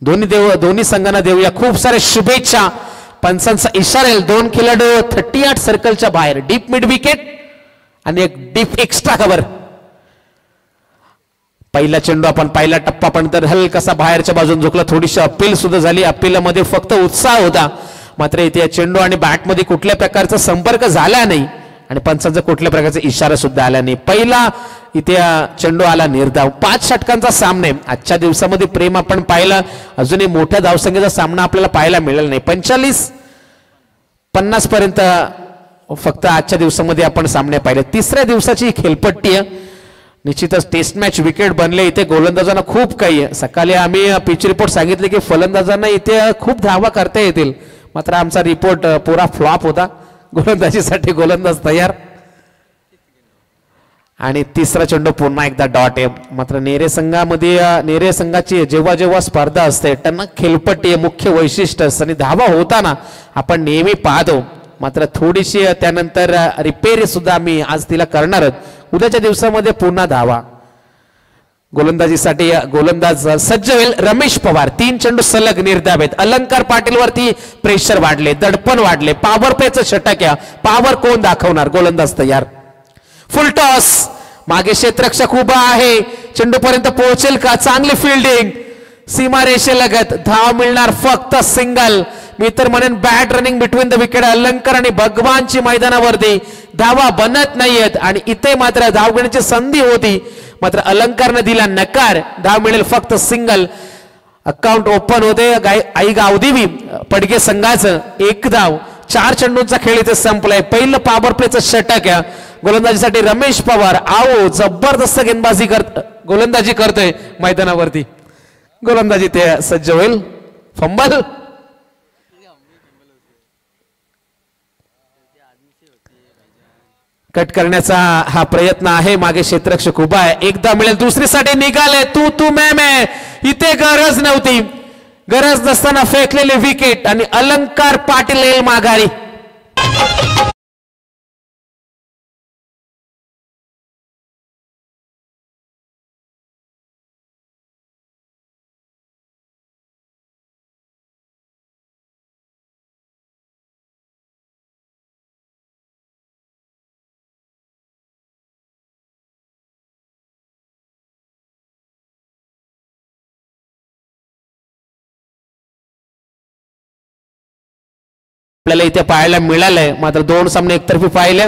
दोन्ही संघांना देऊया खूप सारे शुभेच्छा. पंचांचा इशारा येईल. 2 खेळाडू 38 सर्कलच्या बाहेर. डीप मिड विकेट आणि एक डीप एक्स्ट्रा कव्हर. पहिला चेंडू आपण पहिला टप्पा पण तर हलकासा बाहेरच्या बाजून झुकला. थोडीशी अपील सुद्धा झाली. अपीलमध्ये फक्त उत्साह होता, मात्र इथे चेंडू आणि बॅटमध्ये कुठल्या प्रकारचा संपर्क झाला नाही आणि पंचांचा कुठल्या प्रकारचा इशारा सुद्धा आला नाही. पहिला इथे चेंडू आला निर्धाव. 5 षटकांचा सामना. आजच्या दिवसामध्ये प्रेम आपण पाहिलं, अजूनही मोठ्या धावसंख्येचा सामना आपल्याला पाहायला मिळेल नाही. 45-50 पर्यंत फक्त आजच्या दिवसामध्ये आपण सामने पाहिले. तिसऱ्या दिवसाची खेळपट्टी आहे. निश्चितच टेस्ट मॅच विकेट बनले. इथे गोलंदाजांना खूप काही आहे. सकाळी आम्ही पिच रिपोर्ट सांगितले की फलंदाजांना इथे खूप धावा करता येतील, मात्र आमचा रिपोर्ट पुरा फ्लॉप होता. गोलंदाजीसाठी गोलंदाज तयार आणि तिसरा चेंडू पुन्हा एकदा डॉट आहे. मात्र नेरे संघाची जेव्हा जेव्हा स्पर्धा असते त्यांना खेळपट्टी मुख्य वैशिष्ट्य असतं आणि धावा होताना आपण नेहमी पाहतो. मात्र थोडीशी त्यानंतर रिपेअर सुद्धा आम्ही आज तिला करणार आहोत. उद्याच्या दिवसामध्ये पुन्हा धावा. गोलंदाजीसाठी गोलंदाज सज्ज होईल. रमेश पवार. 3 चेंडू सलग निर्धाव आहेत. अलंकार पाटील वरती प्रेशर वाढले, दडपण वाढले. पॉवर प्लेचं षटक आहे. पॉवर कोण दाखवणार? गोलंदाज तयार. फुल टॉस. मागे क्षेत्ररक्षक उभा आहे. चेंडू पर्यंत पोहोचेल का? चांगली फिल्डिंग. सीमारेषेलगत धाव मिळणार फक्त सिंगल. मी तर म्हणेन bat running between the wicket. अलंकार आणि भगवानची मैदानावरती धावा बनत नाहीयेत आणि इथे मात्र धाव घेण्याची संधी होती, मात्र अलंकारने दिला नकार. धाव मिळेल फक्त सिंगल. अकाउंट ओपन होते आई गावदेवी पडगे संघाचं. 1 धाव. 4 चेंडूंचा खेळ इथे संपलाय. पहिलं पॉवर प्लेचं षटक आहे. गोलंदाजीसाठी रमेश पवार. आओ जबरदस्त गोलंदाजी करतोय मैदानावरती. गोलंदाजी ते सज्ज होईल. फंबल. कट करण्याचा हा प्रयत्न आहे. मागे क्षेत्ररक्षक उभा आहे. एकदा मिळेल. दुसरीसाठी निघाले. तू मैं. इथे गरज नव्हती. गरज नसताना फेकलेले विकेट आणि अलंकार पाटील येईल माघारी. आपल्याला इथे पाहायला मिळालंय, मात्र 2 सामने एकतर्फी पाहिले.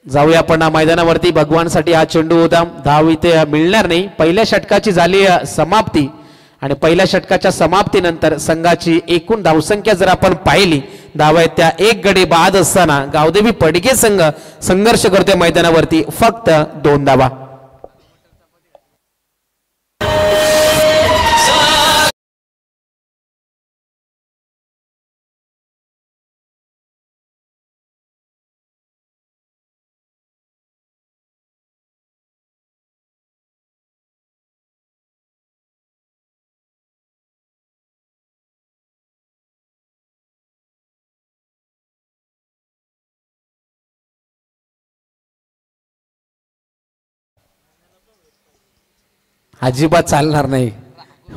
जाऊया आपण मैदानावरती. भगवानसाठी हा चेंडू होता. धाव इथे मिळणार नाही. पहिल्या षटकाची झाली समाप्ती आणि पहिल्या षटकाच्या समाप्तीनंतर संघाची एकूण धावसंख्या जर आपण पाहिली, धावा आहेत त्या 1 गडी बाद असताना गावदेवी पडगे संघ संघर्ष करतोय मैदानावरती. फक्त 2 धावा. अजिबात चालणार नाही.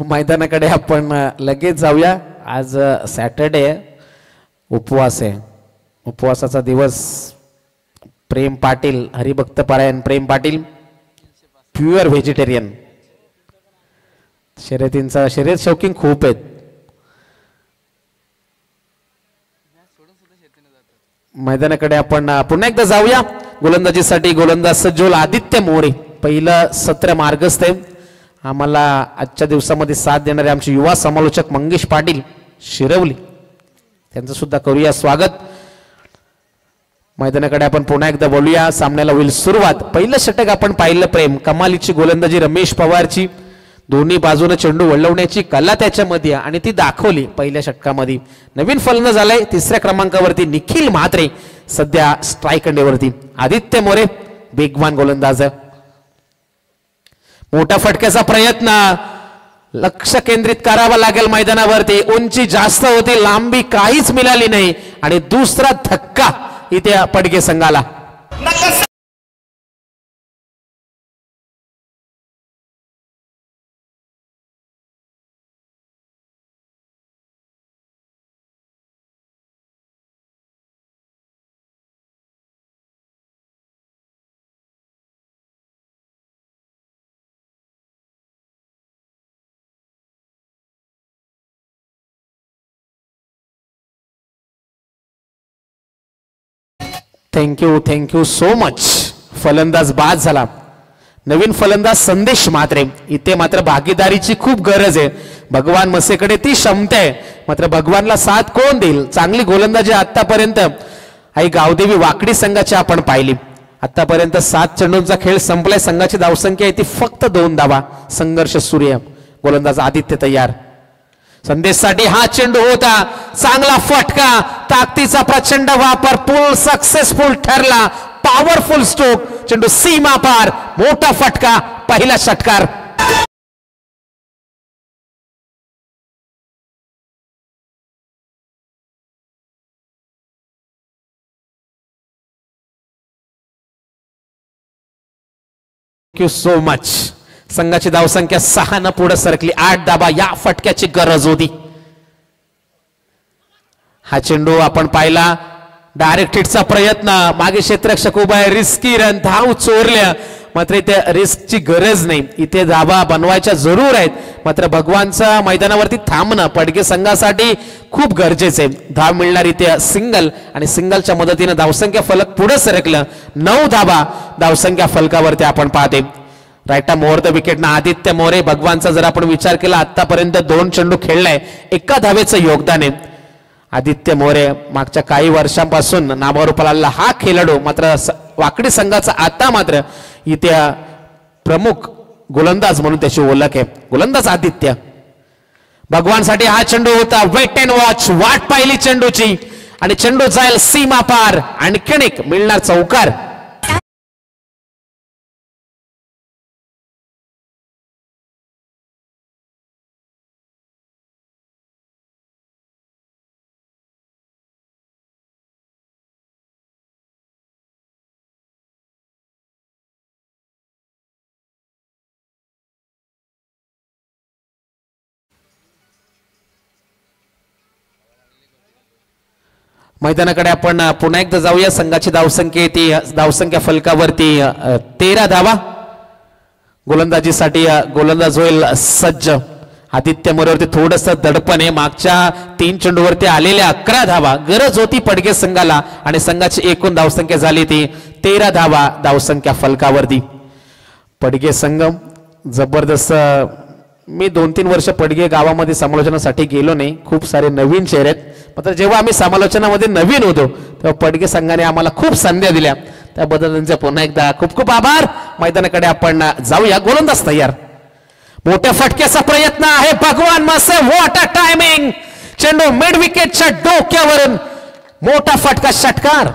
मैदानाकडे आपण लगेच जाऊया. आज सॅटर्डे उपवास आहे. उपवासाचा दिवस. प्रेम पाटील हरिभक्त पारायण. प्रेम पाटील प्युअर व्हेजिटेरियन. शर्यत शौकीन खूप आहेत. मैदानाकडे आपण पुन्हा एकदा जाऊया. गोलंदाजीसाठी गोलंदाज सज्जोल आदित्य मोरे. पहिलं सत्र मार्गस्थ आहे. आम्हाला आजच्या दिवसामध्ये साथ देणारे आमचे युवा समालोचक मंगेश पाटील शिरवली, त्यांचं सुद्धा करूया स्वागत. मैदानाकडे आपण पुन्हा एकदा बोलूया. सामन्याला होईल सुरुवात. पहिलं षटक आपण पाहिलं प्रेम. कमालीची गोलंदाजी रमेश पवारची. दोन्ही बाजूने चेंडू वळवण्याची कला त्याच्यामध्ये आणि ती दाखवली पहिल्या षटकामध्ये. नवीन फलंदाज झालाय तिसऱ्या क्रमांकावरती निखिल म्हात्रे सध्या स्ट्राईक अंडेवरती. आदित्य मोरे वेगवान गोलंदाज. मोठा फटक्याचा प्रयत्न. लक्ष केंद्रित करावं लागेल मैदानावरती. उंची जास्त होती, लांबी काहीच मिळाली नाही आणि दुसरा धक्का इथे पडगे संघाला. Thank you so much. फलंदाज बाद झाला. नवीन फलंदाज संदेश म्हात्रे. इथे मात्र भागीदारीची खूप गरज आहे. भगवान मसेकडे ती क्षमता आहे, मात्र भगवानला साथ कोण देईल. चांगली गोलंदाजी आतापर्यंत आई गावदेवी वाकडी संघाची आपण पाहिली. आतापर्यंत 7 चेंडूंचा खेळ संपलाय. संघाची धावसंख्या आहे ती फक्त 2 धावा. संघर्ष सूर्य. गोलंदाज आदित्य तयार. संदेशसाठी हा चेंडू होता. चांगला फटका. ताकदीचा प्रचंड वापर. पूल सक्सेसफुल ठरला. Powerful stroke. चेंडू सीमा पार. मोठा फटका. पहिला षटकार. Thank you so much. संघाची धावसंख्या 6 न पुढे सरकली. 8 धावा या फटक्याची गरज होती. हा चेंडू आपण पाहिला. डायरेक्ट हिटचा प्रयत्न. मागे क्षेत्ररक्षक उभा आहे. Risky run. धाव चोरल्या, मात्र इथे रिस्कची गरज नाही. इथे धावा बनवायच्या जरूर आहेत, मात्र भगवानचा मैदानावरती थांबणं पडगे संघासाठी खूप गरजेचं आहे. धाव मिळणार इथे सिंगल आणि सिंगलच्या मदतीने धावसंख्या फलक पुढे सरकलं. 9 धावा धावसंख्या फलकावरती आपण पाहते. राईटा मोर द विकेट आदित्य मोरे. भगवानचा जर आपण विचार केला आतापर्यंत 2 चेंडू खेळलाय. 1 धावेचं योगदान आहे. आदित्य मोरे मागच्या काही वर्षांपासून नावारूपाला आलेला हा खेळाडू, मात्र वाकडी संघाचा आता मात्र इथे प्रमुख गोलंदाज म्हणून त्याची ओळख आहे. गोलंदाज आदित्य. भगवानसाठी हा चेंडू होता. Wait and watch. वाट पाहिली चेंडूची आणि चेंडू जाईल सीमा पार. आणखीन एक मिळणार चौकार. मैदानाकडे आपण पुन्हा एकदा जाऊया. संघाची धावसंख्या ती धावसंख्या फलकावरती 13 धावा. गोलंदाजीसाठी गोलंदाज होईल सज्ज. आदित्य मोरेवरती थोडस दडपण आहे. मागच्या 3 चेंडूवरती आलेल्या 11 धावा गरज होती पडगे संघाला आणि संघाची एकूण धावसंख्या झाली ती 13 धावा धावसंख्या फलकावरती. पडगे संघ जबरदस्त. मी 2-3 वर्ष पडगे गावामध्ये समालोचनासाठी गेलो नाही. खूप सारे नवीन चेहरे आहेत, मात्र जेव्हा आम्ही समालोचनामध्ये नवीन होतो तेव्हा पडगे संघाने आम्हाला खूप संध्या दिल्या. त्याबद्दल त्यांचे पुन्हा एकदा खूप खूप आभार. मैदानाकडे आपण जाऊया. गोलंदाज तयार. मोठ्या फटक्याचा प्रयत्न आहे. भगवान मासे. What a timing. चेंडू मिड विकेटच्या डोक्यावरून मोठा फटका. षटकार.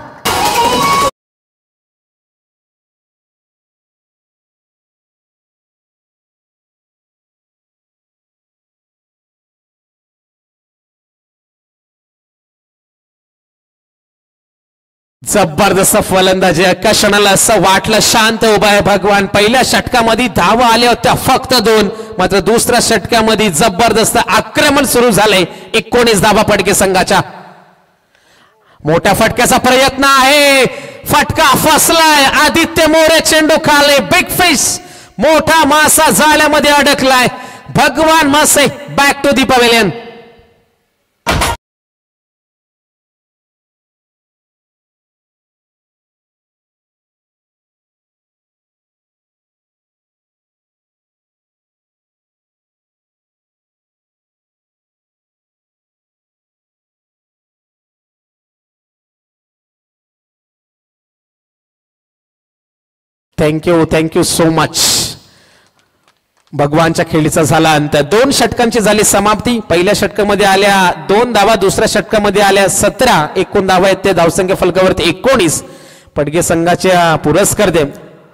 जबरदस्त फलंदाजी. एका क्षणाला असं वाटलं शांत उभा आहे भगवान. पहिल्या षटकामध्ये धावा आल्या होत्या फक्त 2, मात्र दुसऱ्या षटकामध्ये जबरदस्त आक्रमण सुरू झाले. 19 धावा पडगे संघाच्या. मोठ्या फटक्याचा प्रयत्न आहे. फटका फसलाय. आदित्य मोरे चेंडू खाले. Big fish. मोठा मासा जाळ्यामध्ये अडकलाय. भगवान मासे back to the pavilion. Thank you so much. भगवानच्या खेळीचा झाला अंत. 2 षटकांची झाली समाप्ती. पहिल्या षटकामध्ये आल्या 2 धावा, दुसऱ्या षटकामध्ये आल्या 17. एकूण धावा आहेत ते धावसंख्या फलकावरती 19. पडगे संघाच्या पुरस्कार दे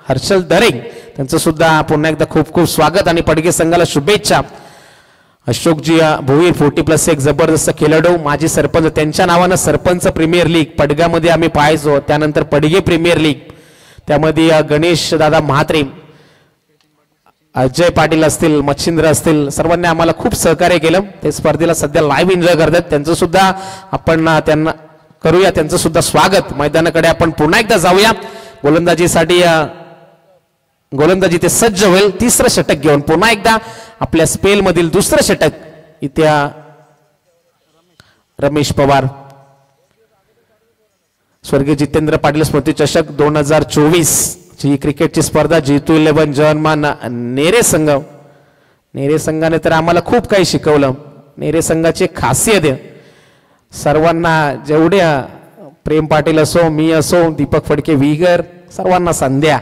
हर्षल दरेंग त्यांचं सुद्धा पुन्हा एकदा खूप खूप स्वागत आणि पडगे संघाला शुभेच्छा. अशोकजी भोईर 40+1 जबरदस्त खेळाडू, माजी सरपंच, त्यांच्या नावानं सरपंच प्रीमियर लीग पडगामध्ये आम्ही पाहायचो. त्यानंतर पडगे प्रीमियर लीग, त्यामध्ये गणेश दादा म्हात्रे, अजय पाटील असतील, मच्छिंद्र असतील, सर्वांनी आम्हाला खूप सहकार्य केलं. ते स्पर्धेला सध्या लाईव्ह एन्जॉय करतात. त्यांचं सुद्धा आपण त्यांना करूया, त्यांचं सुद्धा स्वागत. मैदानाकडे आपण पुन्हा एकदा जाऊया. गोलंदाजीसाठी गोलंदाजी ते सज्ज होईल. 3रं षटक घेऊन पुन्हा एकदा आपल्या स्पेल मधील 2रं षटक इथे रमेश पवार. स्वर्गीय जितेंद्र पाटील स्मृती चषक 2024 ची क्रिकेटची स्पर्धा जीतू 11 जवानमान नेरे संघ. नेरे संघाने तर आम्हाला खूप काही शिकवलं. नेरे संघाची खासियत आहे, सर्वांना जेवढ्या प्रेम पाटील असो, मी असो, दीपक फडके, विगर, सर्वांना संध्या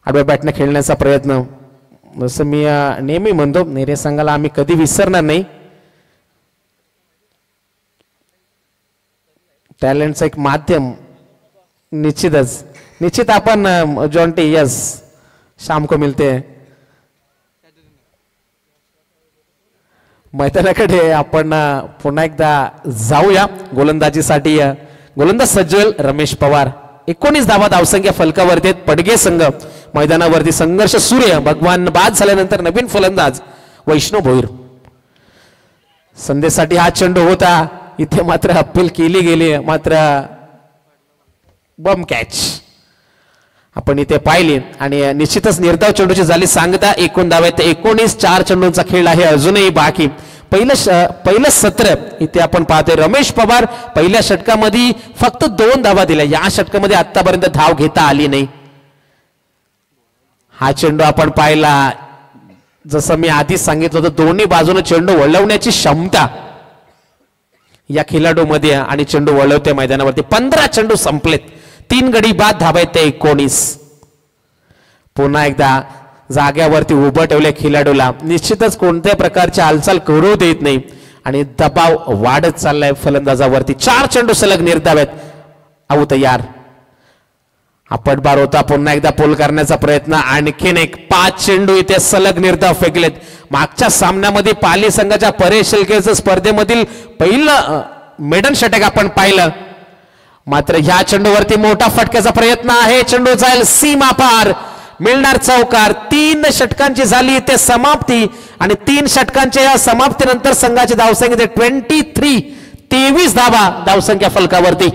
आडव्या बॅटने खेळण्याचा प्रयत्न. जसं मी नेहमी म्हणतो, नेरे संघाला आम्ही कधी विसरणार नाही. टॅलेंटचं एक माध्यम निश्चित आपण जॉन्टी यस शाम को मिलते हैं. मैदानाकडे आपण पुन्हा एकदा जाऊया. गोलंदाजीसाठी गोलंदाज सज्जल रमेश पवार. 19 धावा धावसंख्या फलकावरती आहेत. पडगे संघ मैदानावरती संघर्ष सूर्य. भगवान बाद झाल्यानंतर नवीन फलंदाज वैष्णव भोईर. संदेसाठी हा चेंडू होता, इथे मात्र अपील केली गेली, मात्र बम कॅच आपण इथे पाहिली आणि निश्चितच निर्धाव चेंडूची झाली सांगता. एकूण धावा आहेत 19. 4 चेंडूंचा खेळ आहे अजूनही बाकी. पहिलं सत्र इथे आपण पाहतोय. रमेश पवार पहिल्या षटकामध्ये फक्त 2 धावा दिल्या. या षटकामध्ये आतापर्यंत धाव घेता आली नाही. हा चेंडू आपण पाहिला, जसं मी आधीच सांगितलं होतं, दोन्ही बाजूने चेंडू वळवण्याची क्षमता या खेळाडूमध्ये आणि चेंडू वळवते मैदानावरती. 15 चेंडू संपलेत. 3 गडी बाद, धावा आहेत 19. पुन्हा एकदा जाग्यावरती उभं ठेवल्या खेळाडूला. निश्चितच कोणत्या प्रकारची हालचाल करू देत नाही आणि दबाव वाढत चाललाय फलंदाजावरती. 4 चेंडू सलग निर्धावेत. आऊ तयार. आपट बार होता. पुन्हा एकदा पोल करण्याचा प्रयत्न. आणखीन एक 5 चेंडू इथे सलग निर्धाव फेकलेत. मागच्या सामन्यामध्ये पाली संघाच्या परेश शेळकेचं स्पर्धेमधील पहिलं मेडन षटक आपण पाहिलं. मात्र ह्या चेंडूवरती मोठा फटक्याचा प्रयत्न आहे. चेंडू जाईल सीमा पार, मिळणार चौकार. 3 षटकांची झाली इथे समाप्ती आणि 3 षटकांच्या या समाप्तीनंतर संघाची धावसंख्या 23 धावा धावसंख्या फलकावरती.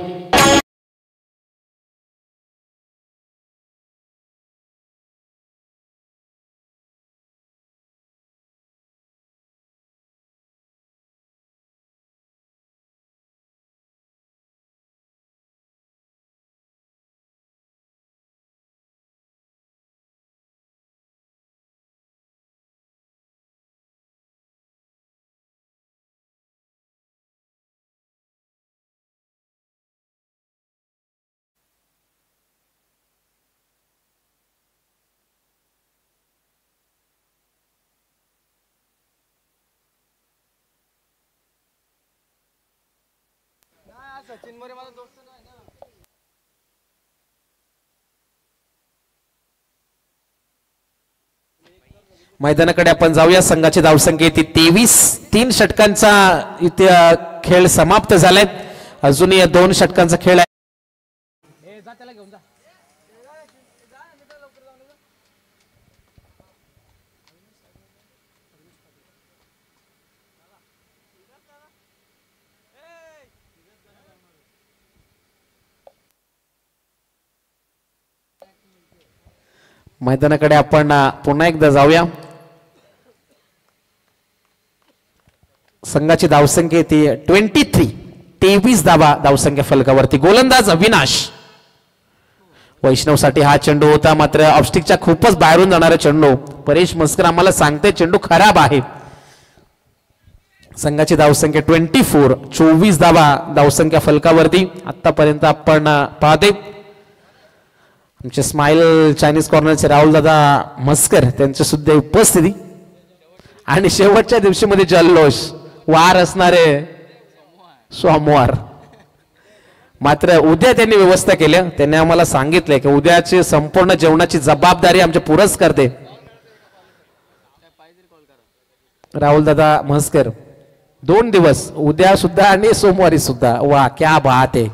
मैदानाकडे आपण जाऊया. संघाची धावसंख्या ती 23. 3 षटकांचा इथे खेळ समाप्त झालाय. अजूनही 2 षटकांचा खेळ आहे. मैदानाकडे आपण पुन्हा एकदा जाऊया. संघाची धावसंख्या ती 23 धावा धावसंख्या फलकावरती. गोलंदाज अविनाश. वैष्णवसाठी हा चेंडू होता, मात्र ऑफस्टिकच्या खूपच बाहेरून जाणारा चेंडू. परेश मस्कर आम्हाला सांगते चेंडू खराब आहे. संघाची धावसंख्या 24 धावा धावसंख्या फलकावरती. आतापर्यंत आपण पाहते आमचे स्माइल चायनीज कॉर्नरचे राहुल दादा म्हस्कर त्यांची सुद्धा उपस्थिती आणि शेवटच्या दिवशी मध्ये जल्लोष वार असणारे सोमवार. मात्र उद्या त्यांनी व्यवस्था केल्या. त्यांनी आम्हाला सांगितलंय की उद्याची संपूर्ण जेवणाची जबाबदारी आमचे पुरस्कर्ते राहुल दादा म्हस्कर 2 दिवस उद्या सुद्धा आणि सोमवारी सुद्धा. वा क्या बात आहे.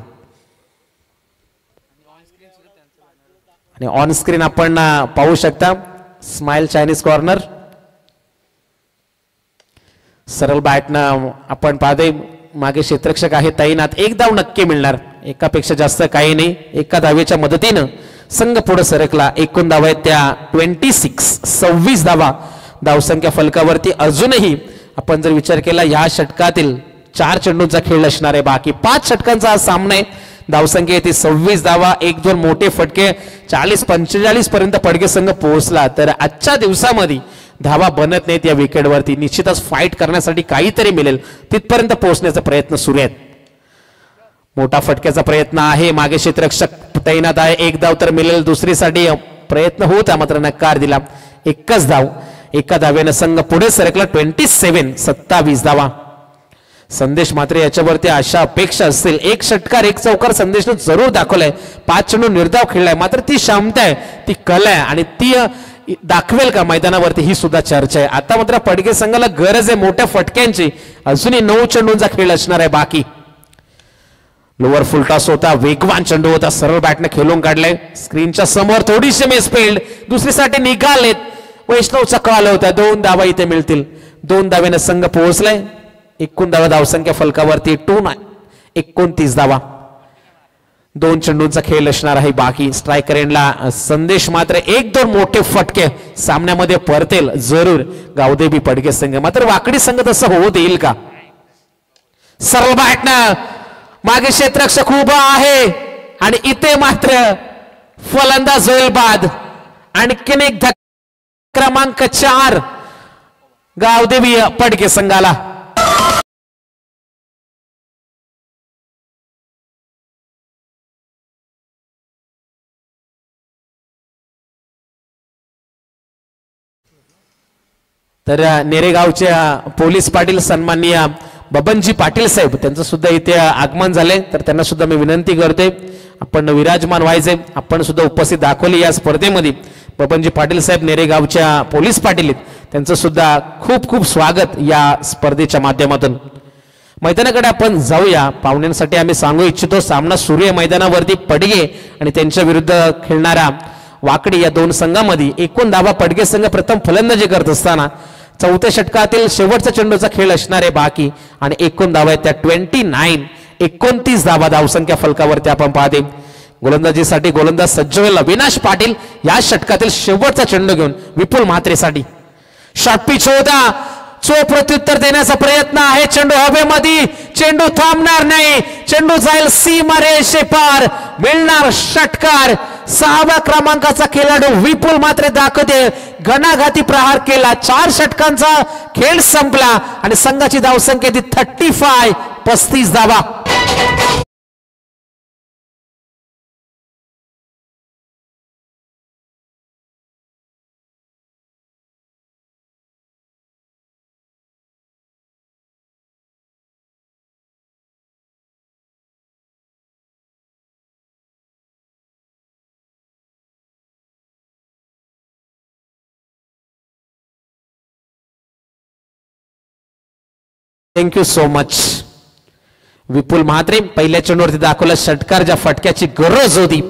आणि ऑन स्क्रीन आपण पाहू शकता स्माइल चायनीज कॉर्नर सरळ बॅटनं आपण पाहते मागे क्षेत्ररक्षक आहे तैनात. एक धाव नक्की मिळणार. एकापेक्षा जास्त काही नाही. एका धावेच्या मदतीनं संघ पुढे सरकला. एकूण धावा आहेत त्या 26 धावा धावसंख्या फलकावरती. अजूनही आपण जर विचार केला या षटकातील 4 चेंडूंचा खेळ असणार आहे. बाकी 5 षटकांचा हा सामना आहे. धावसंख्या येते 26 धावा. 1-2 मोठे फटके 40-45 पर्यंत पडके संघ पोहोचला तर आजच्या दिवसामध्ये धावा बनत नाहीत या विकेटवरती. निश्चितच फाईट करण्यासाठी काहीतरी मिळेल तिथपर्यंत पोहोचण्याचा प्रयत्न सुरू आहेत. मोठा फटक्याचा प्रयत्न आहे. मागे क्षेत्ररक्षक तैनात आहे. 1 धाव तर मिळेल. दुसरीसाठी प्रयत्न होता मात्र नकार दिला. 1च धाव. एका धावेनं संघ पुढे सरकला. 27 धावा. संदेश मात्र याच्यावरती अशा अपेक्षा असतील. 1 षटकार 1 चौकार संदेशनं जरूर दाखवलाय. 5 चेंडू निर्धाव खेळलाय. मात्र ती क्षमता आहे ती कला आहे आणि ती दाखवेल का मैदानावरती ही सुद्धा चर्चा आहे. आता मात्र पडके संघाला गरज आहे मोठ्या फटक्यांची. अजूनही 9 चेंडूंचा खेळ असणार आहे बाकी. लोअर फुलटॉस होता. वेगवान चेंडू होता. सरळ बॅटने खेळून काढलाय. स्क्रीनच्या समोर थोडीशी मिसफिल्ड. दुसरीसाठी निघालेत. वैष्णवचा कॉल होता. 2 धावा इथे मिळतील. 2 धावेने संघ पोहोचलाय. एकूण धावा धावसंख्या फलकावरती 29 धावा. 2 चेंडूंचा खेळ असणार आहे बाकी. स्ट्रायकर एंडला संदेश मात्र 1-2 मोठे फटके सामन्यामध्ये परतेल जरूर गावदेवी पडके संघ. मात्र वाकडी संघ तसं होऊ देईल का. सरळ बॅटनं मागे क्षेत्ररक्षक उभा आहे आणि इथे मात्र फलंदाज होईल बाद. आणखीन एक क्रमांक 4 गावदेवी पडके संघाला. तर नेरेगावच्या पोलीस पाटील सन्माननीय बबनजी पाटील साहेब त्यांचं सुद्धा इथे आगमन झाले. तर त्यांना सुद्धा मी विनंती करते आपण विराजमान व्हायचे. आपण सुद्धा उपस्थित दाखवली या स्पर्धेमध्ये. बबनजी पाटील साहेब नेरेगावच्या पोलीस पाटील त्यांचं सुद्धा खूप खूप स्वागत या स्पर्धेच्या माध्यमातून. मैदानाकडे आपण जाऊया. पाहुण्यांसाठी आम्ही सांगू इच्छितो सामना सुरू आहे मैदानावरती. पडगे आणि त्यांच्या विरुद्ध खेळणारा वाकडी या 2 संघांमध्ये. एकूण धावा पडगे संघ प्रथम फलंदाजी करत असताना 4थ्या षटकातील शेवटचा चेंडूचा खेळ असणार आहे बाकी. आणि एकूण धावा आहेत त्या 29 धावा धावसंख्या फलकावरती आपण पाहते. गोलंदाजीसाठी गोलंदाज सज्ज व्हायला विनाश पाटील या षटकातील शेवटचा चेंडू घेऊन विपुल म्हात्रेसाठी. शॉर्ट पिच होता. प्रत्युत्तर देण्याचा प्रयत्न आहे. चेंडू हवेमध्ये. चेंडू थांबणार नाही. चेंडू जाईल सीमारेषे पार. मिळणार षटकार. 6व्या क्रमांकाचा खेळाडू विपुल मात्र दाखवते घणाघाती प्रहार केला. 4 षटकांचा खेळ संपला आणि संघाची धावसंख्या ती 35 धावा. थँक्यू सो मच विपुल म्हात्रे. पहिल्या चेंडूवरती दाखवला षटकार. ज्या फटक्याची गरज होती.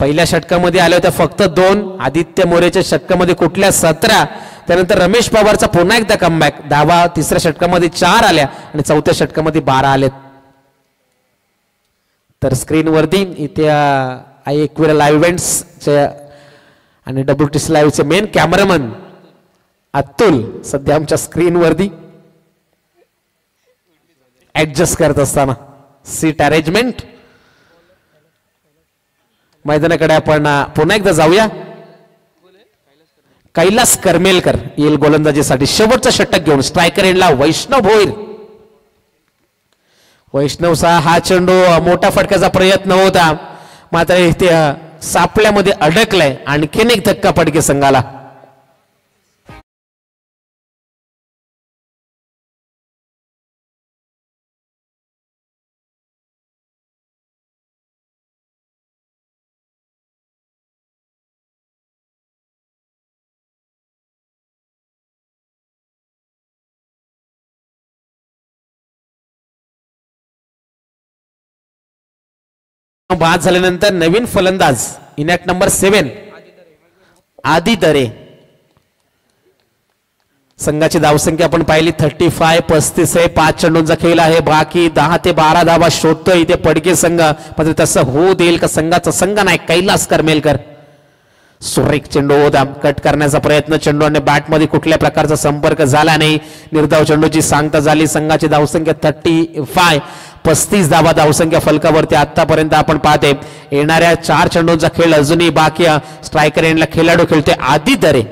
पहिल्या षटकामध्ये आल्या होत्या फक्त 2. आदित्य मोरेच्या षटकामध्ये कुठल्या 17. त्यानंतर रमेश पवारचा पुन्हा एकदा कमबॅक. धावा 3ऱ्या षटकामध्ये 4 आल्या आणि 4थ्या षटकामध्ये 12 आलेत. तर स्क्रीनवरती इथे एकविरा लाईव्ह इव्हेंट्सचे आणि WTC लाईव्हचे मेन कॅमेरामन अतुल सध्या आमच्या स्क्रीनवरती ऍडजस्ट करत असताना. Seat arrangement. मैदानाकडे आपण पुन्हा एकदा जाऊया. कैलास करमेलकर येईल गोलंदाजीसाठी शेवटचा षटक घेऊन. स्ट्रायकर एंडला वैष्णव भोईर. वैष्णवचा हा चेंडू मोठा फटक्याचा प्रयत्न होता मात्र इथे सापळ्यामध्ये अडकलाय. आणखीन एक धक्का पडके संघाला. बाद झाल्यानंतर नवीन फलंदाज इनॅक्ट नंबर 7 आदी दरे. संघाची धावसंख्या आपण पाहिली 35 35 आहे. 5 चेंडूंचा खेळ आहे बाकी. 10 ते 12 धावा शोधतोय इथे पडके संघ. मात्र तसं होऊ देईल का संघाचा संघ नाही. कैलास करमेलकर सुरेख चेंडू होता. कट करण्याचा प्रयत्न. चेंडू आणि बॅट मध्ये कुठल्या प्रकारचा संपर्क झाला नाही. निर्धाव चेंडूची सांगता झाली. संघाची धावसंख्या 35 35 धावा धावसंख्या फलकावरती आतापर्यंत आपण पाहते. येणाऱ्या 4 चेंडूंचा खेळ अजूनही बाकी. स्ट्रायकर एंडला खेळाडू खेळतोय आदी दरे.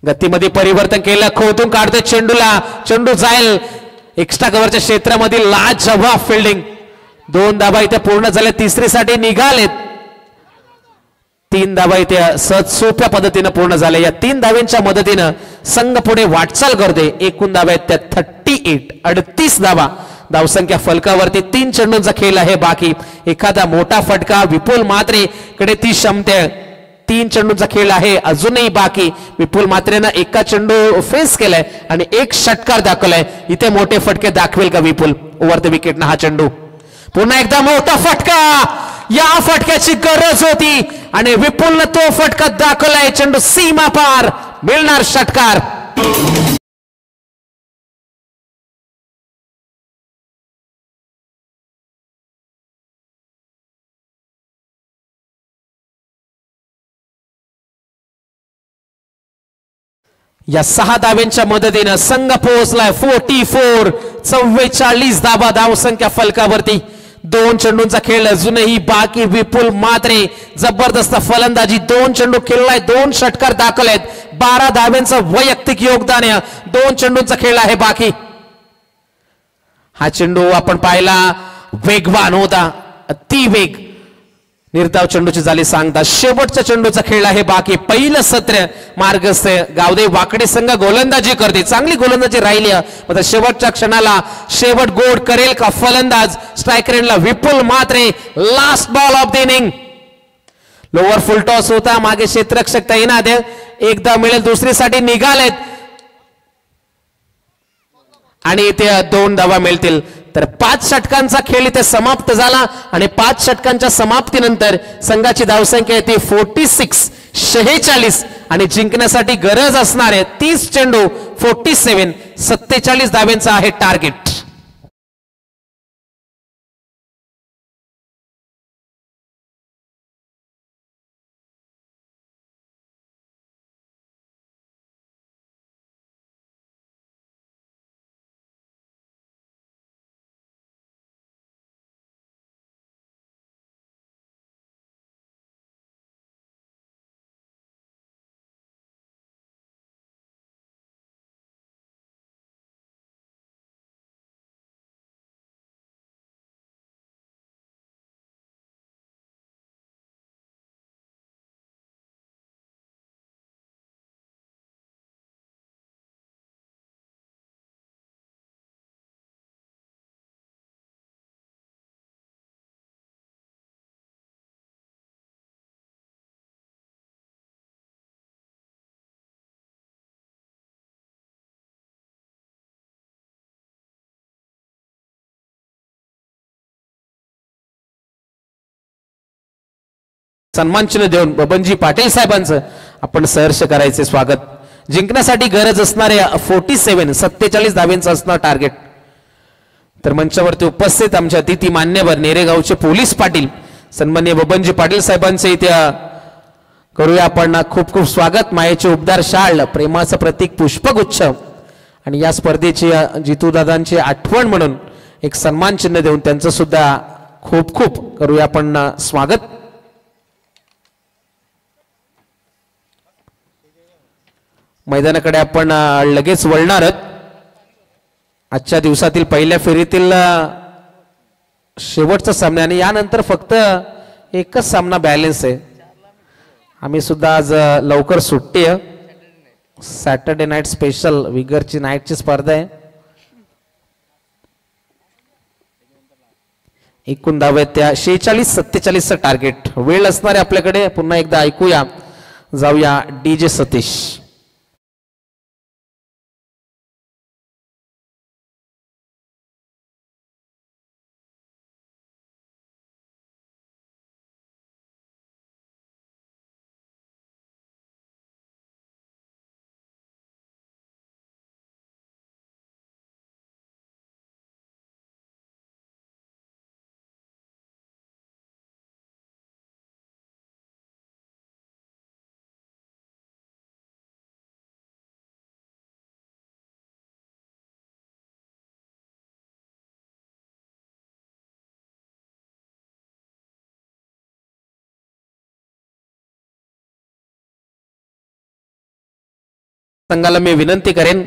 गतीमध्ये परिवर्तन केलं. खोतून काढतोय चेंडूला. चेंडू जाईल एक्स्ट्रा कव्हरच्या क्षेत्रामध्ये. लाजवाब फिल्डिंग. 2 धावा इथे पूर्ण झाल्या. तिसरीसाठी निघालेत. 3 धावा इथे सहज सोप्या पद्धतीने पूर्ण झाल्या. या 3 धाव्यांच्या मदतीनं संघ पुढे वाटचाल करते. एकूण धावा आहेत त्या 38 38 धावा धावसंख्या फलकावरती. 3 चेंडूंचा खेळ आहे बाकी. एखादा मोठा फटका विपुल मात्रे कडे ती क्षमता. 3 चेंडूंचा खेळ आहे अजूनही बाकी. विपुल मात्रेनं एका चेंडू फेस केलाय आणि 1 षटकार दाखवलाय. इथे मोठे फटके दाखवेल का विपुल. ओव्हर द विकेटनं हा चेंडू. पुन्हा एकदा मोठा फटका. या फटक्याची गरज होती आणि विपुलनं तो फटका दाखवलाय. चेंडू सीमा पार. मिळणार षटकार. या 6 धाव्यांच्या मदतीनं संघ पोहोचलाय 44 44 धावा धावसंख्या फलकावरती. 2 चेंडूंचा खेळ अजूनही बाकी. विपुल मात्रे जबरदस्त फलंदाजी. 2 चेंडू खेळलाय. 2 षटकार दाखवलेत. 12 धाव्यांचं वैयक्तिक योगदान. 2 चेंडूंचा खेळ आहे बाकी. हा चेंडू आपण पाहिला वेगवान होता. अति वेग. निर्धाव चेंडूची झाली सांगता. शेवटच्या चेंडूचा खेळ आहे बाकी. पहिलं सत्र मार्गस्थ. गावदेव वाकडे संघ गोलंदाजी करते. चांगली गोलंदाजी राहिली. मात्र शेवटच्या क्षणाला शेवट गोड करेल का फलंदाज. स्ट्रायकर एंडला Vipul Mhatre. Last ball of the innings. Lower full toss होता. मागे क्षेत्ररक्षक तैनात. एकदा मिळेल. दुसरीसाठी निघालेत आणि इथे 2 धावा मिळतील. तर 5 षटकांचा खेळ इथे समाप्त झाला आणि 5 षटकांच्या समाप्तीनंतर संघाची धावसंख्या येते 46 46 आणि जिंकण्यासाठी गरज असणारे 30 चेंडू 47 47 धाव्यांचा आहे टार्गेट. सन्मान चिन्ह देऊन बबनजी पाटील साहेबांचं आपण सहर्ष करायचे स्वागत. जिंकण्यासाठी गरज असणारे 47 47 धाव्यांचं असणार टार्गेट. तर मंचावरती उपस्थित आमच्या अतिथी मान्यवर नेरेगावचे पोलीस पाटील सन्माननीय बबनजी पाटील साहेबांचे इथे करूया आपण खूप खूप स्वागत. मायेचे उपदार शाळ, प्रेमाचं प्रतीक पुष्पगुच्छ आणि या स्पर्धेची जितूदादांची आठवण म्हणून एक सन्मान चिन्ह देऊन त्यांचं सुद्धा खूप खूप करूया आपण स्वागत. मैदानाकडे आपण लगेच वळणार आहोत. आजच्या दिवसातील पहिल्या फेरीतील शेवटचा सामना आणि यानंतर फक्त एकच सामना बॅलन्स आहे. आम्ही सुद्धा आज लवकर सुट्टी आहे. सॅटर्डे नाईट स्पेशल विगरची नाईटची स्पर्धा आहे. एकूण धावे त्या 46-47 टार्गेट. वेळ असणार आहे आपल्याकडे. पुन्हा एकदा ऐकूया, जाऊया DJ सतीश. संघाला मी विनंती करेन,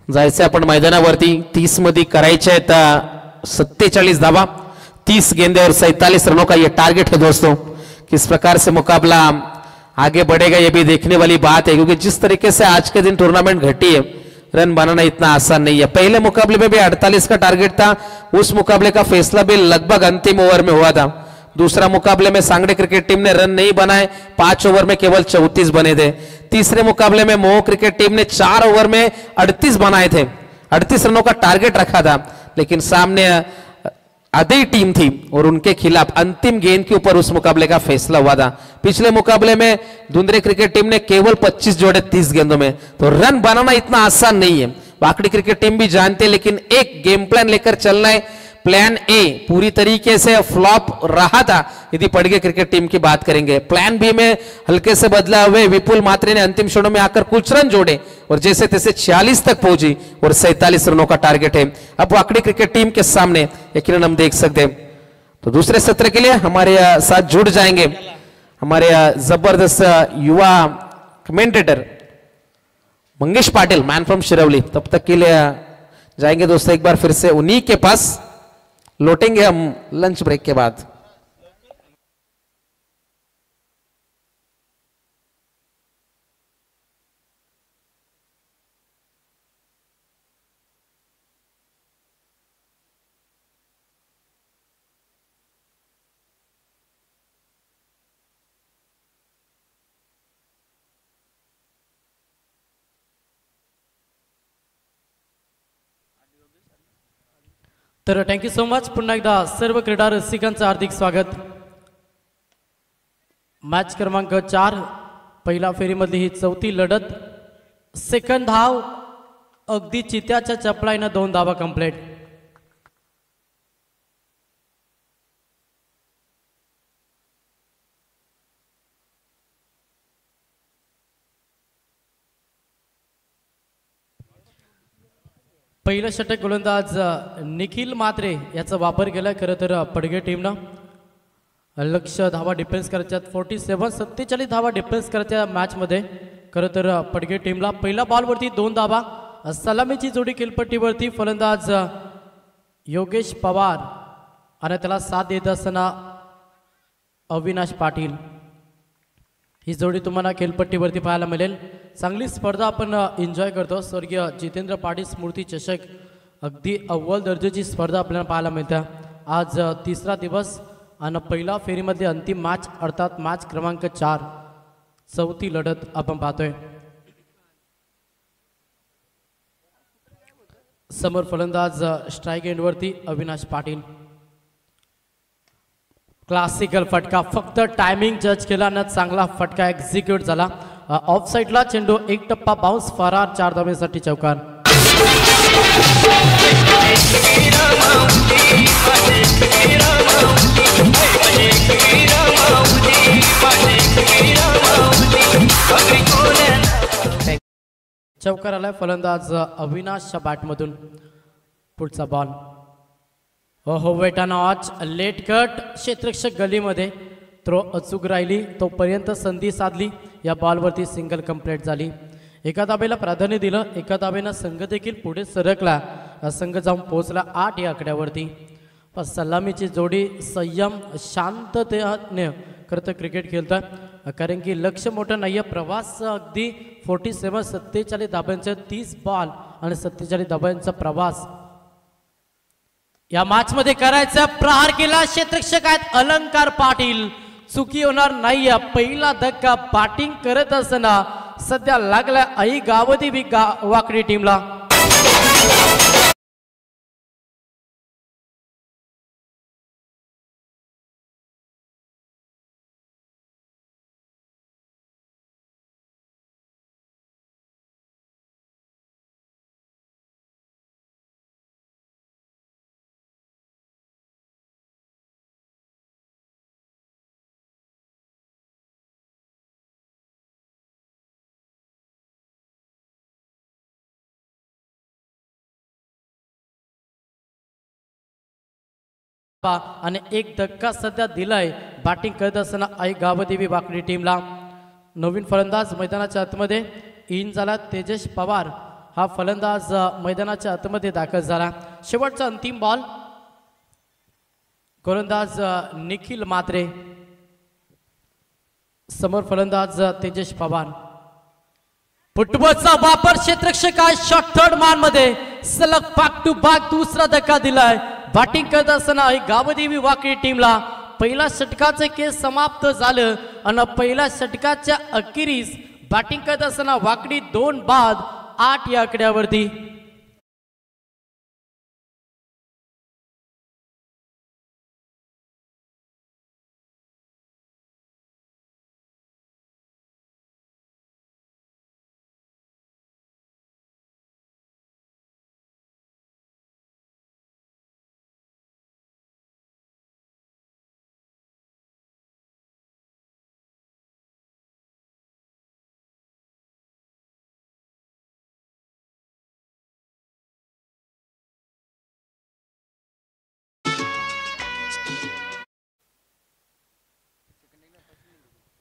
जायचं आपण मैदानावरती. 30 मध्ये करायचे आहेत 47 धावा, 30 गेंदे और 47 रनों का ये टारगेट है दोस्तों. किस प्रकार से मुकाबला आगे बढ़ेगा ये भी देखने वाली बात है, क्योंकि जिस तरीके से आज के दिन टूर्नामेंट घटी है, रन बनाना इतना आसान नहीं है. पहले मुकाबले में भी 48 का टारगेट था. उस मुकाबले का फैसला भी लगभग अंतिम ओवर में हुआ था. दूसरा मुकाबले में सांगड़े क्रिकेट टीम ने रन नहीं बनाए, 5 ओवर में केवल 34 बने थे. तीसरे मुकाबले में मोह क्रिकेट टीम ने 4 ओवर में 38 बनाए थे. 38 रनों का टारगेट रखा था, लेकिन सामने आधी टीम थी और उनके खिलाफ अंतिम गेंद के ऊपर उस मुकाबले का फैसला हुआ था. पिछले मुकाबले में धुंधरे क्रिकेट टीम ने केवल 25 जोड़े 30 गेंदों में. तो रन बनाना इतना आसान नहीं है, वाकड़ी क्रिकेट टीम भी जानते हैं. लेकिन एक गेम प्लान लेकर चलना है. प्लान ए पूरी तरीके से फ्लॉप रहा था यदि पड़गे क्रिकेट टीम की बात करेंगे. प्लान बी में हल्के से बदला हुए विपुल मात्रे ने अंतिम क्षणों में आकर कुछ रन जोड़े और जैसे तैसे 46 तक पहुंची और 47 रनों का टारगेट है अब वाकड़ी क्रिकेट टीम के सामने. यकीनन हम देख सकते हैं. तो दूसरे सत्र के लिए हमारे साथ जुड़ जाएंगे हमारे जबरदस्त युवा commentator Mangesh Patil, man from Shirwali. तब तक के लिए जाएंगे दोस्तों एक बार फिर से उन्हीं के पास. लौटेंगे हम लंच ब्रेक के बाद. तर थँक्यू सो मच. पुन्हा एकदा सर्व क्रीडा रसिकांचं हार्दिक स्वागत. मॅच क्रमांक 4 पहिला फेरीमधली ही चौथी लढत. सेकंड धाव अगदी चित्याच्या चपळाईनं 2 धावा कंप्लीट. पहिलं षटक गोलंदाज निखिल मात्रे याचा वापर केला. खरं तर पडगे टीमनं लक्ष धावा डिफेन्स करायच्या 47 धावा डिफेन्स करायच्या मॅचमध्ये. खरं तर पडगे टीमला पहिल्या बॉलवरती 2 धावा. सलामीची जोडी खेळपट्टीवरती फलंदाज योगेश पवार आणि त्याला साथ देत असताना अविनाश पाटील. ही जोडी तुम्हाला खेळपट्टीवरती पाहायला मिळेल. चांगली स्पर्धा आपण एन्जॉय करतो. स्वर्गीय जितेंद्र पाटील स्मृती चषक अगदी अव्वल दर्जाची स्पर्धा आपल्याला पाहायला मिळते. आज तिसरा दिवस आणि पहिला फेरीमधली अंतिम मॅच अर्थात मॅच क्रमांक 4 चौथी लढत आपण पाहतोय. समोर फलंदाज स्ट्राईक एंडवरती अविनाश पाटील. क्लासिकल फटका, फक्त टायमिंग जज केला न चांगला फटका एक्झिक्यूट झाला. ऑफ साइडला चेंडू 1 टप्पा बाउन्स, फरार 4 धावेसाठी चौकार. चौकार आलाय फलंदाज अविनाशच्या बॅटमधून. पुढचा बॉल हो वेटा नॉच लेट कट. क्षेत्ररक्षक गलीमध्ये थ्रो अचूक राहिली, तोपर्यंत संधी साधली. या बॉलवरती सिंगल कंप्लीट झाली. एका धावेला प्राधान्य दिलं, एका धावेनं संघ देखील पुढे सरकला. संघ जाऊन पोहोचला 8 या आकड्यावरती. पण सलामीची जोडी संयम शांततेने खरं तर क्रिकेट खेळतोय कारण की लक्ष मोठं नाहीये प्रवास अगदी 47 धाब्यांचे 30 बॉल आणि 47 धाब्यांचा प्रवास या मॅच मध्ये करायचा प्रहार केला क्षेत्ररक्षक आहेत अलंकार पाटील चुकी होणार नाही पहिला धक्का बॅटिंग करत असताना सध्या लागला आई गावदी वाकडी टीमला आणि एक धक्का सध्या दिलाय बॅटिंग करत असताना आई गावदेवी वाकडी टीमला नवीन फलंदाज मैदानाच्या आतमध्ये इन झाला तेजस पवार हा फलंदाज मैदानाच्या आतमध्ये दाखल झाला शेवटचा अंतिम बॉल गोलंदाज निखिल मात्रे समोर फलंदाज तेजस पवार फुटबॉलचा वापर क्षेत्ररक्षक शॉट थर्ड मान मध्ये सलग बॅक टू बॅक दुसरा धक्का दिलाय बॅटिंग करत असताना गावदेवी वाकडी टीमला पहिला षटकाचे केस समाप्त झालं आणि पहिल्या षटकाच्या अखेरीस बॅटिंग करत असताना वाकडी 2 बाद 8 या आकड्यावरती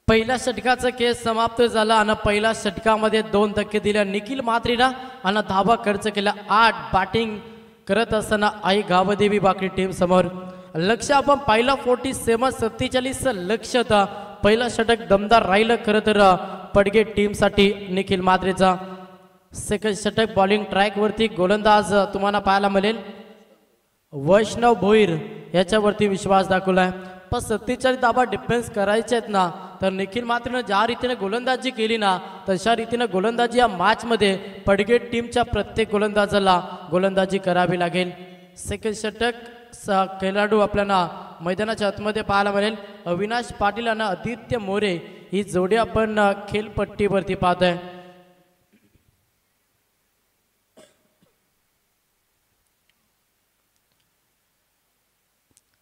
पहिल्या षटकाचा केस समाप्त झाला आणि पहिल्या षटकामध्ये 2 धक्के दिल्या निखिल मात्रेला आणि धावा खर्च केला 8 बॅटिंग करत असताना आई गावदेवी वाकडी टीम समोर लक्ष आपण पाहिलं 47-47 लक्ष होता पहिला षटक दमदार राहिलं खरं तर पडगे टीम साठी निखिल मात्रेचा सेकंड षटक बॉलिंग ट्रॅक वरती गोलंदाज तुम्हाला पाहायला मिळेल वैष्णव भोईर याच्यावरती विश्वास दाखवलाय पण 47 धावा डिफेन्स करायचे आहेत ना तर निखिल मात्रेनं ज्या रीतीने गोलंदाजी केली ना तशा रीतीने गोलंदाजी या मॅच मध्ये पडगेट टीमच्या प्रत्येक गोलंदाजाला गोलंदाजी करावी लागेल सेकंड षटक खेळाडू आपल्याला मैदानाच्या आतमध्ये पाहायला मिळेल अविनाश पाटील आणि आदित्य मोरे ही जोडी आपण खेळपट्टीवरती पाहतोय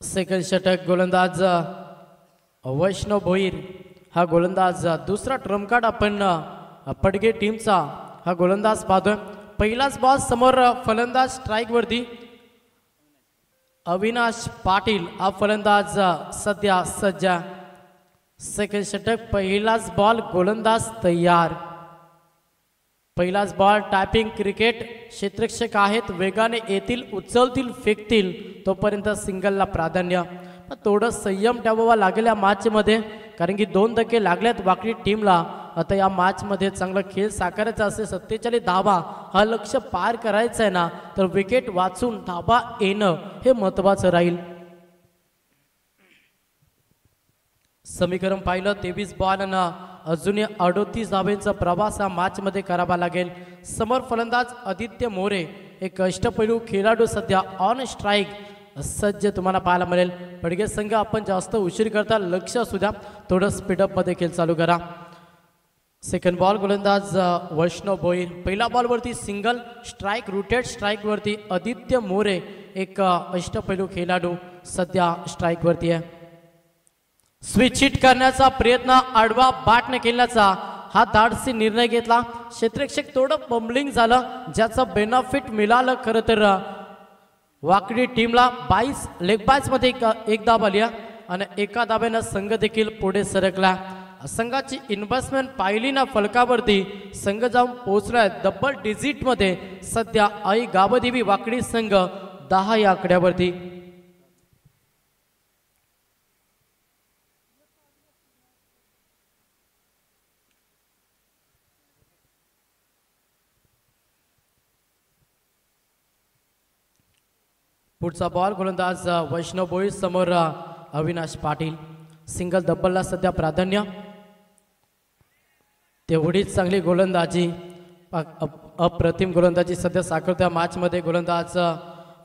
सेकंड षटक गोलंदाज वैष्णव भोईर हा गोलंदाज दुसरा ट्रम्प कार्ड आपण पडगे टीमचा हा गोलंदाज पाहतोय पहिलाच बॉल समोर फलंदाज स्ट्राइक वरती अविनाश पाटील हा फलंदाज सध्या सज्जा सेकंड षटक पहिलाच बॉल गोलंदाज तयार पहिलाच बॉल टायपिंग क्रिकेट क्षेत्ररक्षक आहेत वेगाने येतील उचलतील फेकतील तोपर्यंत सिंगलला प्राधान्य पण थोडं संयम ठेवावा लागेल या मॅचमध्ये कारण की 2 धक्के लागल्यात वाकडी टीमला आता या मॅचमध्ये चांगला खेळ साकारायचा असेल 47 धावा हा लक्ष्य पार करायचं आहे ना तर विकेट वाचून धावा येणं हे महत्त्वाचं राहील समीकरण पाहिलं 23 बॉल आणि अजूनही 38 धावेचा प्रवास हा मॅच मध्ये करावा लागेल समोर फलंदाज आदित्य मोरे एक अष्टपैलू खेळाडू सध्या ऑन स्ट्राइक सज्ज तुम्हाला पाहायला मिळेल पडगे संघ आपण जास्त उशीर करता लक्ष असू द्या थोडं स्पीडअप मध्ये खेळ चालू करा सेकंड बॉल गोलंदाज वैष्णव भोईर पहिला बॉल वरती सिंगल स्ट्राइक रुटेड स्ट्राइक वरती आदित्य मोरे एक अष्टपैलू खेळाडू सध्या स्ट्राइक वरती आहे स्विच हिट करण्याचा प्रयत्न आडवा बॅटने केल्याचा हा धाडसी निर्णय घेतला क्षेत्ररक्षक थोडं बम्बलिंग झालं ज्याचा बेनिफिट मिळालं खरं तर वाकडी टीमला 22 लेग बायस मध्ये एक धाव आली आणि एका धाब्यानं संघ देखील पुढे सरकला संघाची इन्व्हेस्टमेंट पाहिली ना फलकावरती संघ जाऊन पोहोचलाय डबल डिजिट मध्ये सध्या आई गावदेवी वाकडी संघ 10 या आकड्यावरती पुढचा बॉल गोलंदाज वैष्णव भोईर समोर अविनाश पाटील. सिंगल डबलला सध्या प्राधान्य. तेवढीच चांगली गोलंदाजी, अप्रतिम गोलंदाजी सध्या साकारत्या मॅच मध्ये गोलंदाज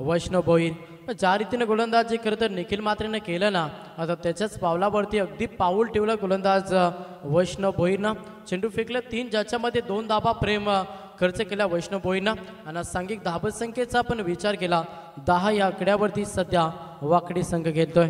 वैष्णव भोईर. ज्या रीतीने गोलंदाजी खरं तर निखिल म्हात्रेने केलं ना, आता त्याच्याच पावलावरती अगदी पाऊल ठेवलं गोलंदाज वैष्णव भोईरनं. चेंडू फेकले 3 ज्याच्यामध्ये 2 धाबा प्रेम खर्च केला वैष्णव भोईरनं. आणि सांघिक धाबा संख्येचा पण विचार केला 10 या आकड्यावरती सध्या वाकडी संघ घेतोय.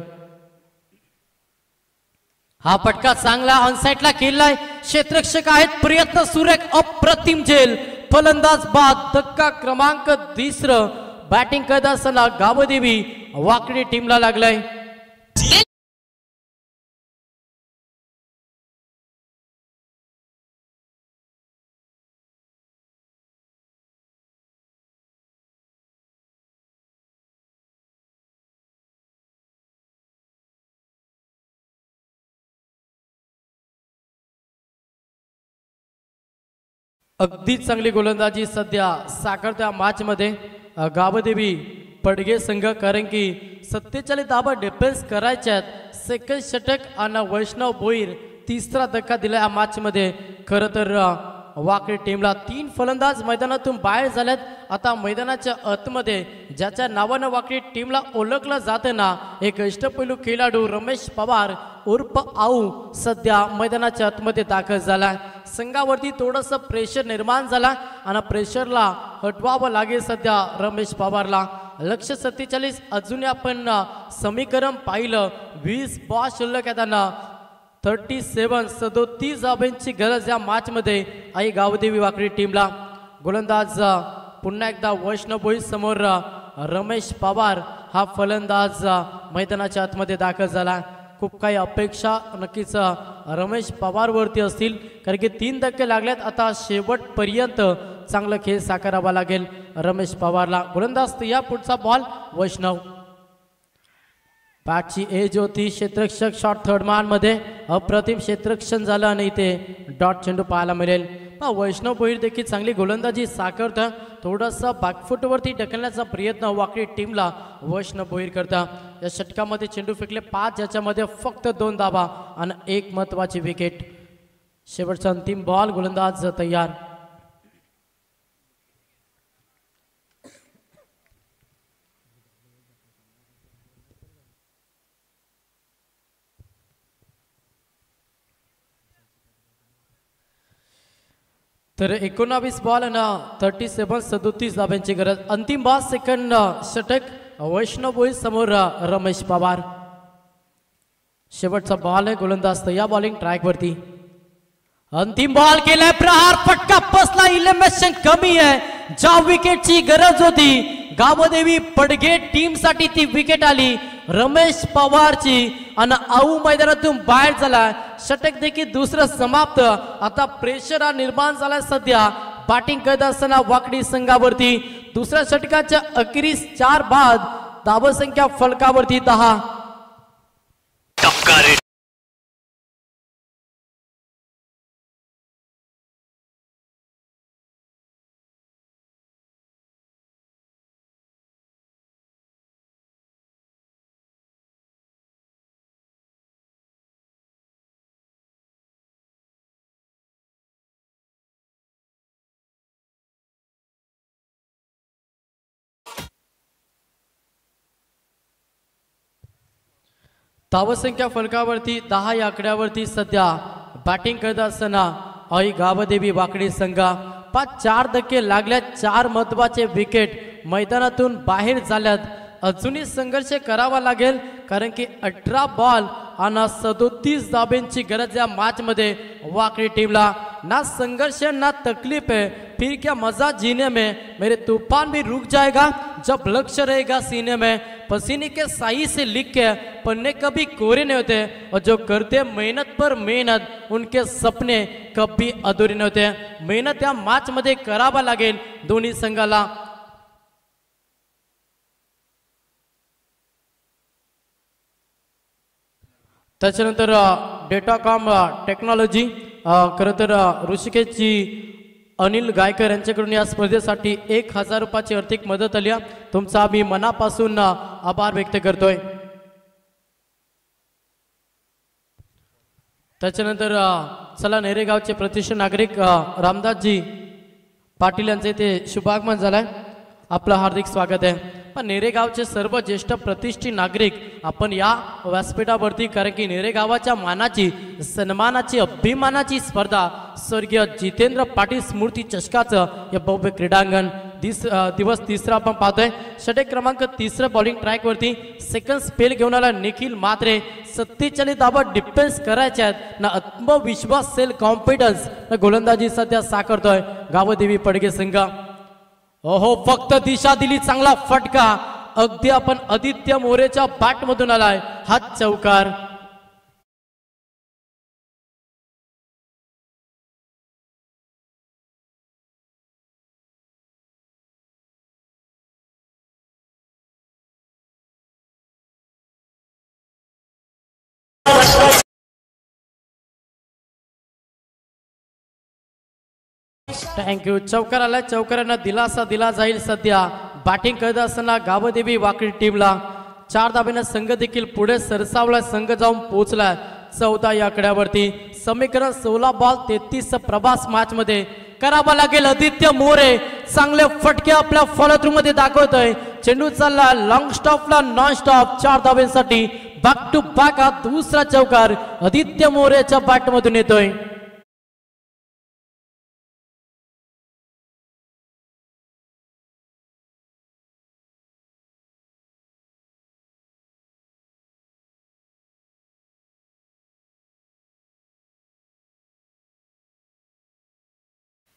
हा फटका चांगला ऑनसाइडला केलाय. क्षेत्ररक्षक आहेत, प्रयत्न सुरेख, अप्रतिम झेल. फलंदाज बाद, धक्का क्रमांक 3. बॅटिंग करत असताना गावदेवी वाकडी टीमला लागलाय. अगदी चांगली गोलंदाजी सध्या साकारत्या मॅच मध्ये गावदेवी पडगे संघ, कारण की 47 धाबा डिफेन्स करायच्यात. सेकंड षटक आणि वैष्णव भोईर 3रा धक्का दिला या मॅच मध्ये. खरं तर वाकडी टीमला 3 फलंदाज मैदानातून बाहेर झालेत. आता मैदानाच्या आतमध्ये ज्याच्या नावानं वाकडी टीमला ओळखलं जातं ना, एक अष्टपैलू खेळाडू रमेश पवार उर्फ आऊ सध्या मैदानाच्या आतमध्ये दाखल झाला. संघावरती थोडंसं प्रेशर निर्माण झाला आणि प्रेशरला हटवावं लागेल सध्या रमेश पवारला. लक्ष्य 47. अजून आपण समीकरण पाहिलं, 20 बॉल शिल्लक येताना 37 धाब्यांची गरज या मॅच मध्ये आई गावदेवी वाकडी टीमला. गोलंदाज पुन्हा एकदा वैष्णव भोईर समोर रमेश पवार हा फलंदाज मैदानाच्या आतमध्ये दाखल झाला. खूप काही अपेक्षा नक्कीच रमेश पवार वरती असतील, कारण की 3 धक्के लागलेत. आता शेवटपर्यंत चांगला खेळ साकारावा लागेल रमेश पवारला. गोलंदाज या पुढचा बॉल वैष्णव. बॅटची एज होती, क्षेत्ररक्षक शॉट थर्ड मान मध्ये अप्रतिम क्षेत्ररक्षण झालं आणि इथे डॉट चेंडू पाहायला मिळेल. वैष्णव भोईर देखील चांगली गोलंदाजी साकारतं. थोडासा बॅकफुटवरती ढकलण्याचा प्रयत्न वाकडी टीमला वैष्णव भोईर करता. या षटकामध्ये चेंडू फेकले 5, ज्याच्यामध्ये फक्त 2 धाबा आणि 1 महत्वाची विकेट. शेवटचा अंतिम बॉल, गोलंदाज तयार. तर 19 बॉल आणि 37 धाब्यांची गरज. अंतिम बॉल, सेकंड षटक वैष्णव भोईर समोर रमेश पवार. शेवटचा बॉल आहे, गोलंदाज या बॉलिंग ट्रॅक वरती. अंतिम बॉल केलाय, प्रहार, फटका बसला. इलिमिनेशन कमी आहे. ज्या विकेटची गरज होती गावदेवी पडगे टीम साठी ती विकेट आली रमेश पवारची आणि आऊ मैदानातून बाहेर झाला. षटक देखील दुसरं समाप्त. आता प्रेशर निर्माण झालाय सध्या बॅटिंग करत असताना वाकडी संघावरती. दुसऱ्या षटकाच्या अखेरीस 4 बाद, धावसंख्या फलकावरती 10. धावसंख्या फलकावरती 10 या आकड्यावरती सध्या बॅटिंग करत असताना आई गावदेवी वाकडी संघा. 4 धक्के लागल्यात, 4 महत्वाचे विकेट मैदानातून बाहेर झाल्यात. अजूनही संघर्ष करावा लागेल, कारण की 18 बॉल आणि 37 धाब्यांची गरज या मॅच मध्ये वाकडी टीमला. ना संघर्ष ना तकलीफ है, फिर क्या मजा जीने में. मेरे तूफान भी रुक जाएगा जब लक्ष्य रहेगा सीने में. पसीने के साई से लिख के पन्ने कभी कोरे नहीं होते, और जो करते मेहनत पर मेहनत उनके सपने कभी अधूरे नहीं होते. मेहनत या मॅच मध्ये करावा लागेल दोन्ही संघाला. त्याच्यानंतर डेटाकॉम टेक्नॉलॉजी खरं तर ऋषिकेशची अनिल गायकर यांच्याकडून या स्पर्धेसाठी 1000 रुपयाची आर्थिक मदत आली आहे. तुमचा मी मनापासून आभार व्यक्त करतोय. त्याच्यानंतर चला नेरेगावचे प्रतिष्ठित नागरिक रामदासजी पाटील यांचे इथे शुभागमन झालंय. आपलं हार्दिक स्वागत आहे. पण नेरेगावचे सर्व ज्येष्ठ प्रतिष्ठित नागरिक आपण या व्यासपीठावरती, कारण की नेरेगावाच्या मानाची, सन्मानाची, अभिमानाची स्पर्धा स्वर्गीय जितेंद्र पाटील स्मृती चषकाचं हे भव्य क्रीडांगण दिवस तिसरा आपण पाहतोय. षटक क्रमांक 3 बॉलिंग ट्रॅकवरती सेकंड स्पेल घेऊन आला निखिल म्हात्रे. 47 धावा डिफेन्स करायच्या आहेत ना, आत्मविश्वास, सेल्फ कॉन्फिडन्स ना गोलंदाजी सध्या साकारतोय गावदेवी पडगे संघ. ओहो, फक्त दिशा दिली, चांगला फटका. अगदी आपण आदित्य मोरेच्या बॅट मधून आलाय हा चौकार. थँक्यू. चौकार आलाय. चौकारांना दिलासा दिला जाईल. सध्या बॅटिंग करत असताना गावदेवी वाकडी टीमला 4 धाब्याने संघ देखील पुढे सरसावला. संघ जाऊन पोहोचलाय 14 या आकड्यावरती. समीकरण 16 बॉल 33 प्रभास मॅच मध्ये करावा लागेल. आदित्य मोरे चांगले फटके आपल्या फॉलोथ्रू मध्ये दाखवतोय. चेंडू चालला लॉंग स्टॉपला, नॉन स्टॉप 4 धाब्यांसाठी. बॅक टू बॅक हा दुसरा चौकार आदित्य मोरेच्या बॅट मधून येतोय.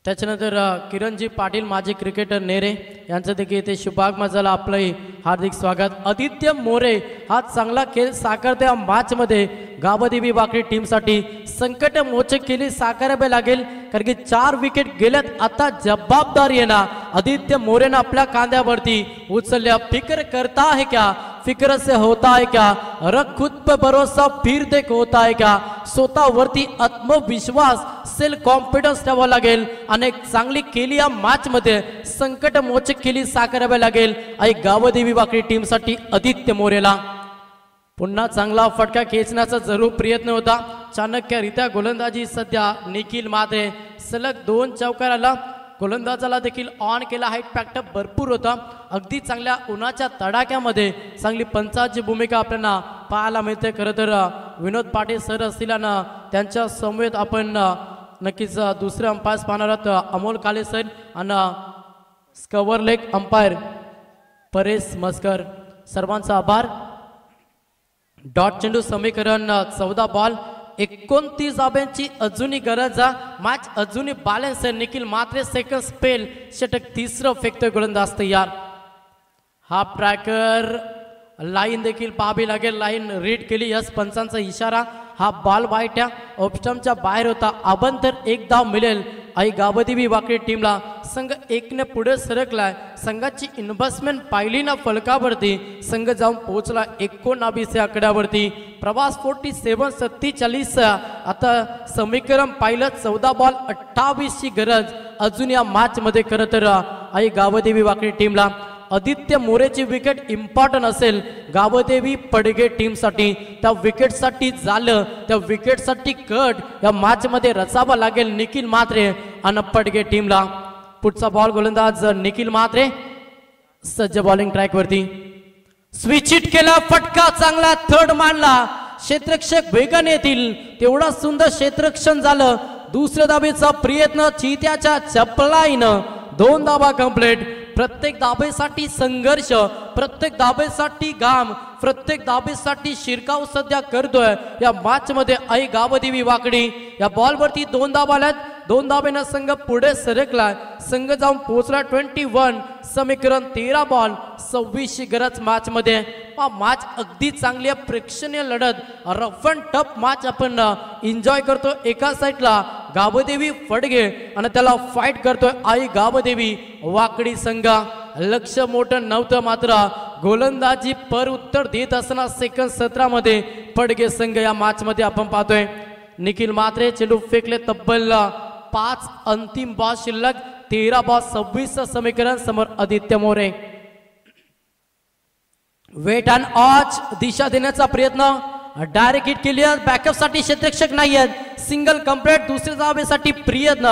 त्याच्यानंतर किरणजी पाटील माजी क्रिकेटर नेरे यांचं देखील इथे शुभागमन झालं. आपलंही हार्दिक स्वागत. आदित्य मोरे हा चांगला खेळ साकारते. मॅचमध्ये गावदेवी वाकडी टीमसाठी संकट मोचक केली साकारावे लागेल, कारण की 4 विकेट गेल्यात. आता जबाबदारी आहे ना आदित्य मोरेनं आपल्या कांद्यावरती उचलल्या. फिक्र करता है क्या, फिक्र से होता है क्या, रख खुद पे भरोसा फिर देख होता है क्या. स्वतःवरती आत्मविश्वास, सेल्फ कॉन्फिडन्स ठेवावा लागेल. आणि चांगली केली या मॅच मध्ये, संकट मोचक केली साकारावे लागेल आणि गावदेवी वाकडी टीमसाठी आदित्य मोरेला पुन्हा चांगला फटका खेचण्याचा जरूर प्रयत्न होता. चाणक्यरित्या गोलंदाजी सध्या निखिल म्हात्रे सलग 2 चौकाराला गोलंदाजाला देखील ऑन केला. हाईट फॅक्टर भरपूर होता. अगदी चांगल्या उन्हाच्या तडाख्यामध्ये चांगली पंचाची भूमिका आपल्याला पाहायला मिळते. खरं तर विनोद पाटील सर असतील आणि त्यांच्या समवेत आपण नक्कीच दुसरे अंपायर पाहणार आहोत. अमोल काले सर आणि स्कवर लेग अंपायर परेश मस्कर. सर्वांचा आभार. डॉट चेंडू समीकरण 14 बॉल 29 धाब्यांची अजूनही गरज. मॅच अजूनही बॅलन्स आहे. निखिल म्हात्रे सेकंड स्पेल, षटक 3रं फेकतोय गोलंदाज तयार. हाफ ट्रॅकर लाईन देखील पाहावी लागेल. लाईन रीड केली. यस पंचांचा इशारा. हा बॉल वाईट्या ऑप्स्टमच्या बाहेर होता. अभंतर 1 धाव मिळेल आई गावदेवी वाकडी टीमला. संघ 1ने पुढे सरकलाय. संघाची इन्व्हेस्टमेंट पाहिली ना फलकावरती, संघ जाऊन पोहोचला 19 आकड्यावरती. प्रवास 47-47. आता समीकरण पाहिलं 14 बॉल 28 ची गरज अजून या मॅच मध्ये. खरं तर आई गावदेवी वाकडी टीमला आदित्य मोरेची विकेट इम्पॉर्टंट असेल गावदेवी पडगे टीमसाठी. त्या विकेटसाठी झालं, त्या विकेटसाठी कट या मॅच मध्ये रचावा लागेल निखिल म्हात्रे आणि पडगे टीमला. पुढचा बॉल गोलंदाज निखिल म्हात्रे सज्ज बॉलिंग ट्रॅक वरती. स्विच हिट केला, फटका चांगला, थर्ड मारला. क्षेत्ररक्षक वेगाने येतील तेवढा सुंदर क्षेत्ररक्षण झालं. दुसऱ्या धाबेचा प्रयत्न चित्याच्या चपलाईनं 2 धाबा कंप्लीट. प्रत्येक धाबेसाठी संघर्ष, प्रत्येक धाबेसाठी घाम, प्रत्येक धाबेसाठी शिरकाव सध्या करतोय या मॅच मध्ये आई गावदेवी वाकडी. या बॉलवरती 2 धाबा आल्यात. 2 धाब्यानं संघ पुढे सरकलाय. संघ जाऊन पोहोचला 21. समीकरण 13 बॉल 26 गरज मॅच मध्ये. मॅच अगदी चांगली आहे. प्रेक्षणीय लढत, रफ अँड टफ मॅच आपण एन्जॉय करतो. एका साईडला गावदेवी पडगे आणि त्याला फाईट करतोय आई गावदेवी वाकडी संघ. लक्ष मोठं नव्हतं, मात्र गोलंदाजी पर उत्तर देत असताना सेकंड 17 मध्ये पडगे संघ या मॅच मध्ये आपण पाहतोय. निखिल म्हात्रे चेंडू फेकले तब्बल 5 अंतिम बॉल शिल्लक, 13 बॉल 26 समीकरण समोर आदित्य मोरे. वेट अँड ऑच दिशा देण्याचा प्रयत्न, डायरेक्ट हिट क्लिअर, बॅकअप साठी क्षेत्ररक्षक नाही आहेत, सिंगल कंप्लीट, दुसऱ्या धावेसाठी प्रयत्न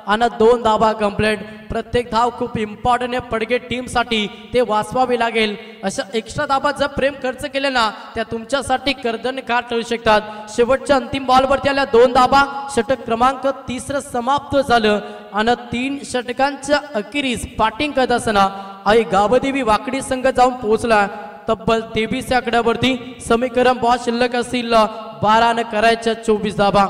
आणि 2 धावा कंप्लीट. प्रत्येक धाव खूप इम्पॉर्टंट आहे पडगे टीम साठी, ते वाचवावे लागेल. अशा एक्स्ट्रा धावा जर प्रेम खर्च केले ना त्या तुमच्यासाठी कर्दनकार ठरू शकतात. शेवटच्या अंतिम बॉलवरती आल्या 2 धावा, षटक क्रमांक 3 समाप्त झालं आणि 3 षटकांच्या अखेरीस बॅटिंग करत असताना आई गावदेवी वाकडी संघ जाऊन पोहोचला तब्बल 23 आकड्यावरती. समीकरण बॉल शिल्लक असतील 12 न करायच्या 24 धावा.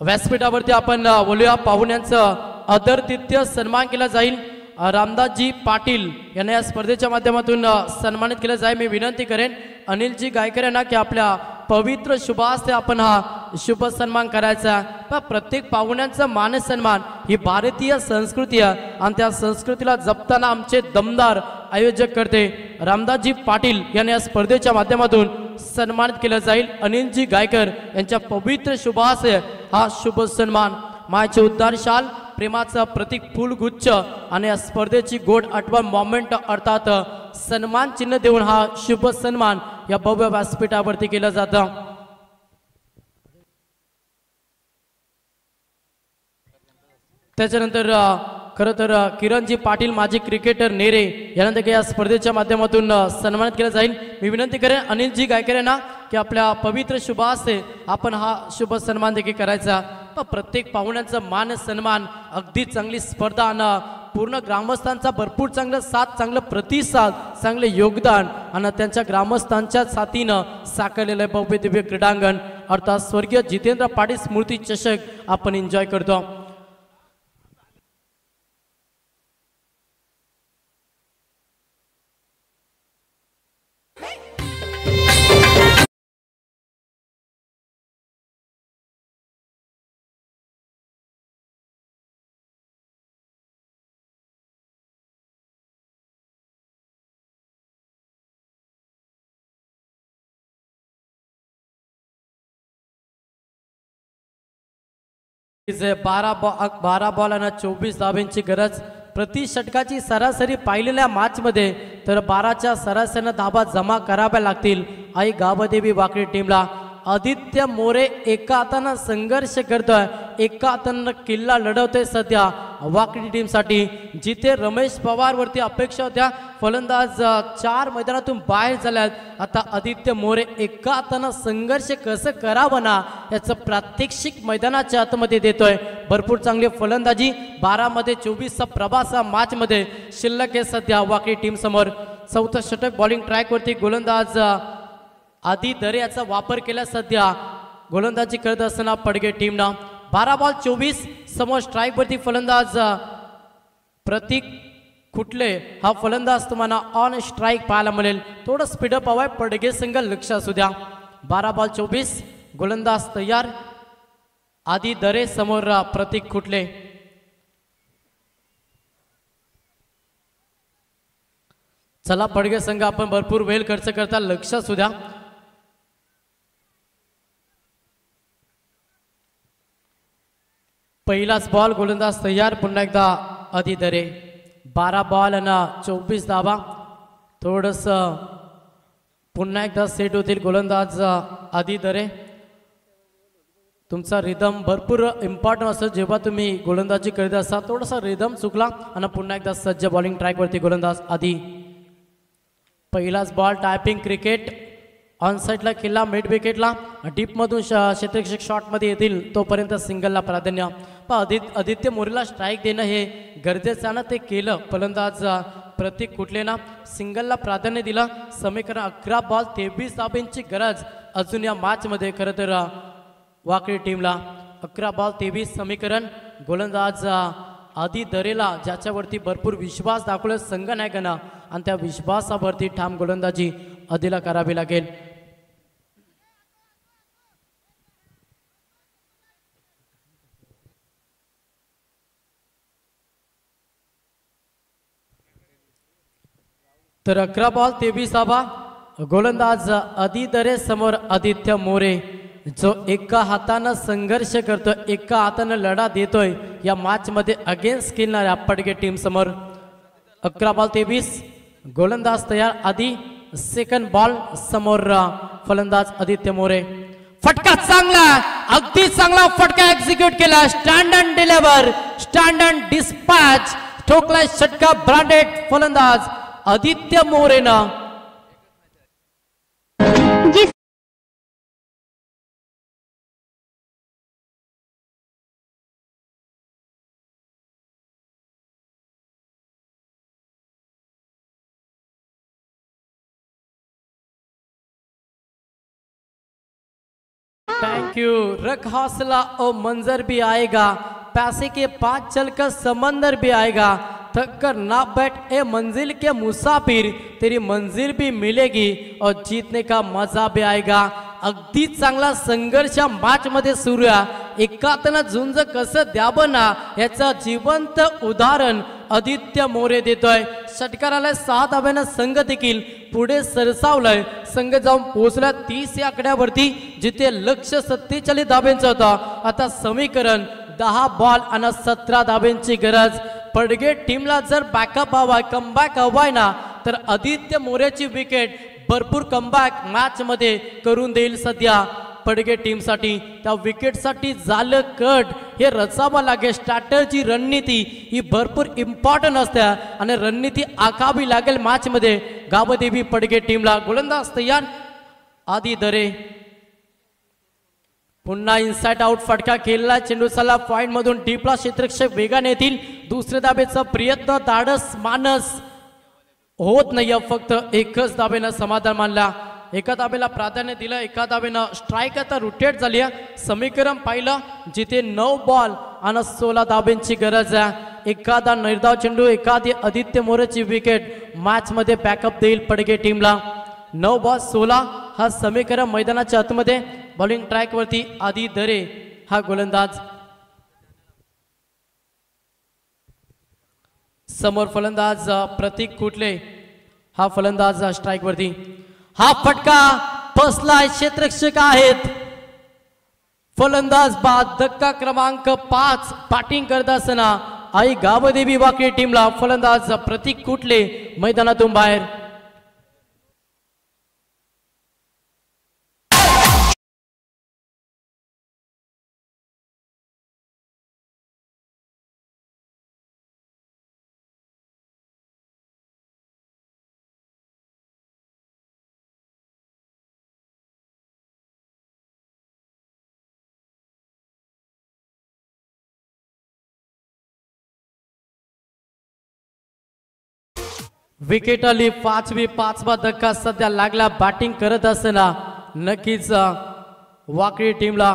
व्यासपीठावरती आपण बोलूया पाहुण्यांचं आदरातिथ्य सन्मान केला जाईल. रामदासजी पाटील यांना या स्पर्धेच्या माध्यमातून सन्मानित केलं जाईल. मी विनंती करेन अनिलजी गायकर यांना की आपल्या पवित्र शुभास्ते आपण हा शुभ सन्मान करायचा. प्रत्येक पाहुण्यांचा मान सन्मान ही भारतीय संस्कृती आहे आणि त्या संस्कृतीला जपताना आमचे दमदार आयोजक करते रामदासजी पाटील यांना या स्पर्धेच्या माध्यमातून सन्मानित केलं जाईल. अनिलजी गायकर यांच्या पवित्र शुभास्ते हा शुभ सन्मान. मायचे उद्धार शाल, प्रेमाचं प्रतीक फुलगुच्छ आणि या स्पर्धेची गोड आठवण मोमेंट अर्थात सन्मान चिन्ह देऊन हा शुभ सन्मान या भव्य व्यासपीठावरती केलं जातं. त्याच्यानंतर खरं तर किरणजी पाटील माजी क्रिकेटर नेरे यानंतर या स्पर्धेच्या माध्यमातून सन्मानित केलं जाईल. मी विनंती करेन अनिलजी गायकर यांना की आपल्या पवित्र शुभास्ते आपण हा शुभ सन्मान देखील करायचा. प्रत्येक पाहुण्यांचा मान सन्मान, अगदी चांगली स्पर्धा आणि पूर्ण ग्रामस्थांचा भरपूर चांगलं साथ, चांगलं प्रतिसाद, चांगले योगदान आणि त्यांच्या ग्रामस्थांच्या साथीनं साकारलेलं भव्य दिव्य क्रीडांगण अर्थात स्वर्गीय जितेंद्र पाटील स्मृती चषक आपण एन्जॉय करतो. इथे 12 बॉल आणि 24 धावांची गरज. प्रति षटकाची सरासरी पाहिलेल्या मॅचमध्ये तर 12च्या सरासरीनं धावा जमा कराव्या लागतील आई गावदेवी वाकडी टीमला. आदित्य मोरे एका हातानं संघर्ष करतोय, एका हातानं किल्ला लढवतोय सध्या वाकडी टीमसाठी. जिथे रमेश पवार वरती अपेक्षा होत्या, फलंदाज 4 मैदानातून बाहेर झाल्यात. आता आदित्य मोरे एका हातानं संघर्ष कसं करावं ना याचं प्रात्यक्षिक मैदानाच्या आतमध्ये देतोय. भरपूर चांगली फलंदाजी, 12 मध्ये 24चा प्रभासा मॅच मध्ये शिल्लक आहे सध्या वाकडी टीम समोर. 4थं षटक बॉलिंग ट्रॅक वरती गोलंदाज आदी दरे याचा वापर केला सध्या गोलंदाजी करत असताना पडगे टीमनं. 12 बॉल 24 समोर स्ट्राईक वरती फलंदाज प्रतीक खुटले हा फलंदाज तुम्हाला ऑन स्ट्राईक पाहायला मिळेल. थोडं स्पीडअप हवाय पडगे संघ लक्ष असू द्या. 12 बॉल 24 गोलंदाज तयार, आदी दरे समोर प्रतीक खुटले. चला पडगे संघ आपण भरपूर वेळ खर्च करता लक्ष असू द्या. पहिलाच बॉल गोलंदाज तयार, पुन्हा एकदा आदी दरे. 12 बॉल आणि 24 धावा. थोडस पुन्हा एकदा सेट होतील गोलंदाज आदी दरे. तुमचा रिदम भरपूर इम्पॉर्टंट असतो जेव्हा तुम्ही गोलंदाजी करीत असता. थोडासा रिदम चुकला आणि पुन्हा एकदा सज्ज बॉलिंग ट्रॅकवरती गोलंदाज आदी. पहिलाच बॉल टायपिंग क्रिकेट, ऑन साईडला किल्ला, मिड विकेटला, डीपमधून क्षेत्ररक्षक शॉटमध्ये येतील तोपर्यंत सिंगलला प्राधान्य. आदित्य मोरेला स्ट्राईक देणं हे गरजेचं ते केलं. फलंदाज प्रतीक कुटलेना सिंगलला प्राधान्य दिलं. समीकरण 11 बॉल 23 धावांची गरज अजून या मॅचमध्ये. खरं तर वाकडी टीमला 11 बॉल 23 समीकरण. गोलंदाज आदी दरेला ज्याच्यावरती भरपूर विश्वास दाखवला संघनायकांना आणि त्या विश्वासावरती ठाम गोलंदाजी आदीला करावी लागेल. तर 11 बॉल 23 धावा. गोलंदाज आदी दरे समोर आदित्य मोरे. जो एका हातानं संघर्ष करतोय, एका हातानं लढा देतोय या मॅच मध्ये अगेन्स्ट खेळणाऱ्या पडगे टीम समोर 11 बॉल 23 गोलंदाज तयार आधी सेकंड बॉल समोर फलंदाज आदित्य मोरे फटका चांगला अगदी चांगला फटका एक्झिक्यूट केला stand and deliver stand and dispatch ठोकलाय षटका ब्रँडेड फलंदाज आदित्य मोरेनं थैंक यू रख हौसला और मंजर भी आएगा पैसे के पांच चलकर समंदर भी आएगा थक कर ना बैठ ए मंजिल के मुसाफिर तेरी मंजिल भी मिलेगी और जीतने का मजा भी आएगा अगदी चांगला संघर्ष मॅच मध्ये सुरू आहे एकातनं झुंज कसं द्यावं ना याचं जिवंत उदाहरण आदित्य मोरे देतोय षटकाराला 6 धाब्यानं संघ देखील पुढे सरसावलाय संघ जाऊन पोहोचला 30 या आकड्यावरती जिथे लक्ष 47 धाब्यांचं होतं आता समीकरण 10 बॉल आणि 17 धाब्यांची गरज पडगे टीमला जर बॅकअप हवाय कमबॅक हवाय ना तर आदित्य मोरेची विकेट भरपूर कमबॅक मॅच मध्ये करून देईल सध्या पडगे टीम साठी त्या विकेट साठी झालं कट हे रचावं लागेल स्ट्रॅटजी रणनीती ही भरपूर इम्पॉर्टंट असते आणि रणनीती आखावी लागेल मॅच मध्ये गावदेवी पडगे टीमला गोलंदाज तयार आदी दरे पुन्हा इनसाइड आउट फटका खेळला चेंडू चला पॉइंट मधून डीपला क्षेत्ररक्षक वेगाने येतील दुसऱ्या दाबेचा प्रयत्न धाडस मानस होत नाही फक्त एकच दाबेनं समाधान मानला एका दाबेला प्राधान्य दिलं एका दाबेनं स्ट्राईक आता रोटेट झाली समीकरण पाहिलं जिथे 9 बॉल आणि 16 धाब्यांची गरज आहे एखादा निर्धाव चेंडू एखादी आदित्य मोरेची विकेट मॅच मध्ये बॅकअप देईल पडगे टीमला 9 बॉल 16 हा समीकरण मैदानाच्या आतमध्ये बॉलिंग ट्रॅक वरती आदी दरे हा गोलंदाज समोर फलंदाज प्रतीक कुटले हा फलंदाज स्ट्राइक वरती हा फटका बसलाय क्षेत्ररक्षक आहेत फलंदाज बाद धक्का क्रमांक 5 बॅटिंग करत असताना आई गावदेवी वाकडी टीमला फलंदाज प्रतीक कुटले मैदानातून बाहेर विकेट आली 5वा धक्का सध्या लागला बॅटिंग करत असताना नक्कीच वाकडी टीमला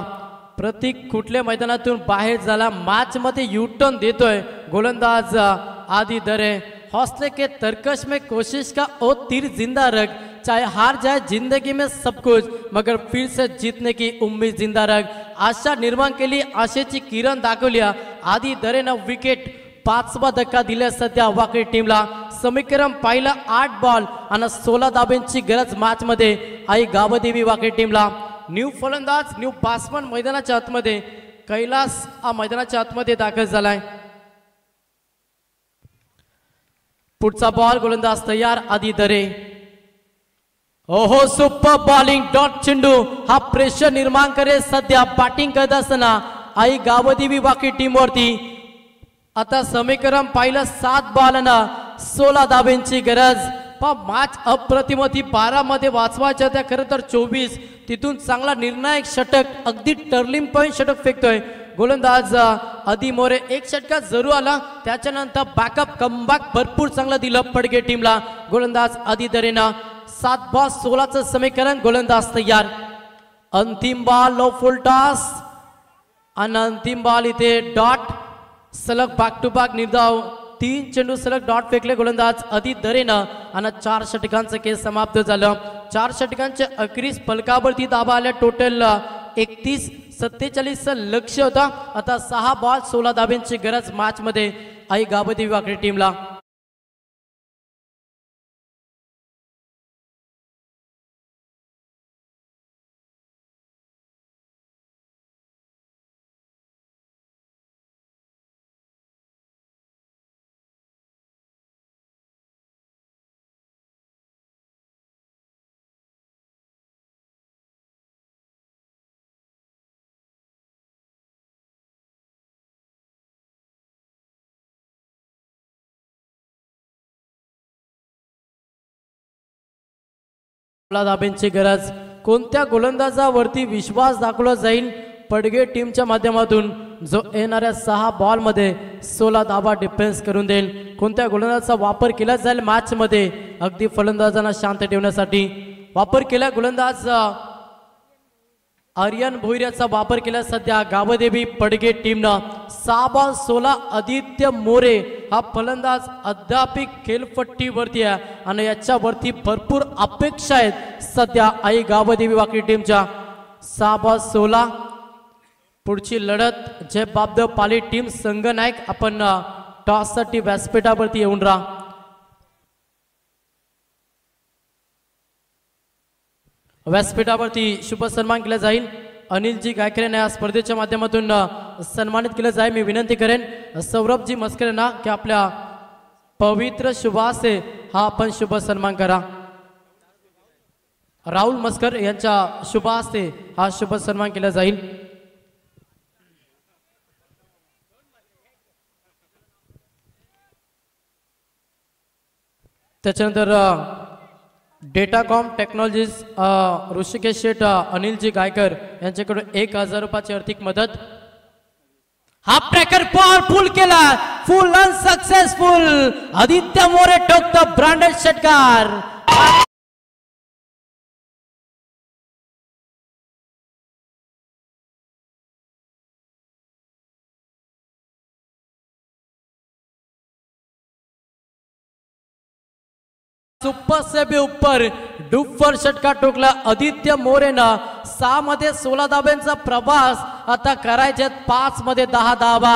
प्रतीक कुठल्या मैदानातून बाहेर झाला मॅच मध्ये यू टर्न देतोय गोलंदाज आदि दरे हौसले के तरकश में कोशिश का ओ तीर जिंदा रख चाहे हार जाए जिंदगी में सब कुछ मगर फिर से जीतने की उम्मीद जिंदा रख आशा निर्माण केली आशेची किरण दाखवली आदि दरेनं विकेट 5वा धक्का दिला सध्या वाकडी टीमला समीकरण पाहिलं 8 बॉल आणि 16 धाब्यांची गरज मॅच मध्ये आई गावदेवी वाकडी टीमला न्यू फलंदाज न्यू बॅट्समन मैदानाच्या आतमध्ये कैलास हा मैदानाच्या आतमध्ये दाखल झालाय पुढचा बॉल गोलंदाज तयार आदी दरे ओहो सुपर बॉलिंग डॉट चेंडू हा प्रेशर निर्माण करे सध्या बॅटिंग करत असताना आई गावदेवी वाकडी टीम वरती आता समीकरण पाहिलं 7 बॉल आणि 16 धाब्यांची गरज पण मॅच अप्रतिम होती 12 मध्ये वाचवायच्या त्या खरं तर 24 तिथून चांगला निर्णायक षटक अगदी टर्निंग पॉइंट षटक फेकतोय गोलंदाज आदि मोरे एक षटका जरूर आला त्याच्यानंतर बॅकअप कमबॅक भरपूर चांगला दिलं पडगे टीमला गोलंदाज आदि दरेनं 7 बॉल 16चं समीकरण गोलंदाज तयार अंतिम बॉल लो फुल टॉस आणि अंतिम बॉल इथे डॉट सलग बॅक टू बॅक निर्धाव 3 चेंडू सलग डॉट फेकले गोलंदाज आदि दरेनं आणि 4 षटकांचं खेळ समाप्त झालं 4 षटकांच्या अखेरीस फलकावरती धाबा आल्या टोटल 31-47 लक्ष्य होता आता 6 बॉल 16 धाब्यांची गरज मॅच मध्ये आई गावदेवी वाकडी टीमला धाब्यांची गरज. कोणत्या गोलंदाजावरती विश्वास दाखवला जाईल पडगे टीमच्या माध्यमातून जो येणाऱ्या 6 बॉलमध्ये 16 धावा डिफेन्स करून देईल. कोणत्या गोलंदाजाचा वापर केला जाईल मॅच मध्ये अगदी फलंदाजांना शांत ठेवण्यासाठी. वापर केला गोलंदाज आर्यन भोईर याचा वापर केला सध्या गावदेवी पडगे टीमनं. 6 बॉल 16. आदित्य मोरे हा फलंदाज अद्याप खेळपट्टीवरती आहे आणि याच्यावरती भरपूर अपेक्षा आहेत सध्या आई गावदेवी वाकडी टीमच्या. 6 बॉल 16. पुढची लढत जय बाबदेव पाली टीम संघनायक. आपण टॉससाठी व्यासपीठावरती येऊन राहा. व्यासपीठावरती शुभ सन्मान केला जाईल. अनिलजी गायकरे यांना या स्पर्धेच्या माध्यमातून सन्मानित केलं जाईल. मी विनंती करेन सौरभजी मस्कर यांना की आपल्या पवित्र शुभासे हा आपण शुभ सन्मान करा. राहुल मस्कर यांच्या शुभासे हा शुभ सन्मान केला जाईल. त्याच्यानंतर डेटाकॉम टेक्नॉलॉजीज ऋषिकेश शेठ अनिलजी गायकर यांच्याकडून 1000 रुपयाची आर्थिक मदत. हाफ ट्रॅकर बॉल फुल केला, फुल अनसक्सेसफुल. आदित्य मोरे ठोकतो ब्रांडेड षटकार. सुपर से भी ऊपर डुप्पर षटकार ठोकला आदित्य मोरेनं. 6 मध्ये 16 धाब्यांचा प्रवास आता करायचे 5 मध्ये 10 धावा.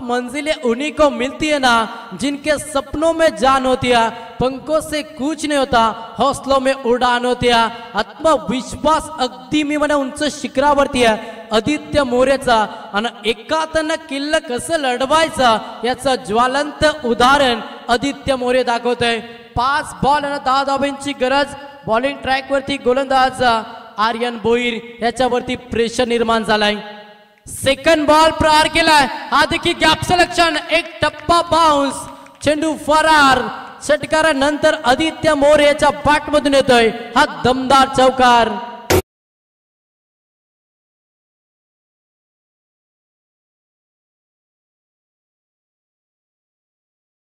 मंजिलें उन्हीं को मिलती है ना जिनके सपनों में जान होती है. पंखों से कुछ नहीं होता, हौसलों में उड़ान होती है. आत्मविश्वास अगदी मी म्हणे उंच शिखरावरती आहे आदित्य मोरेचा. आणि एकातनं किल्ल कसं लढवायचं याचं ज्वलंत उदाहरण आदित्य मोरे दाखवतोय. 5 बॉल आणि 10 धाब्यांची गरज. बॉलिंग ट्रॅक वरती गोलंदाज आर्यन भोईर याच्यावरती प्रेशर निर्माण झालाय. सेकंड बॉल प्रहार केलाय. हा देखील गॅप सिलेक्शन. एक टप्पा बाउन्स. चेंडू फरार. षटकारानंतर आदित्य मोरे याच्या बॅट मधून येतोय हा दमदार चौकार.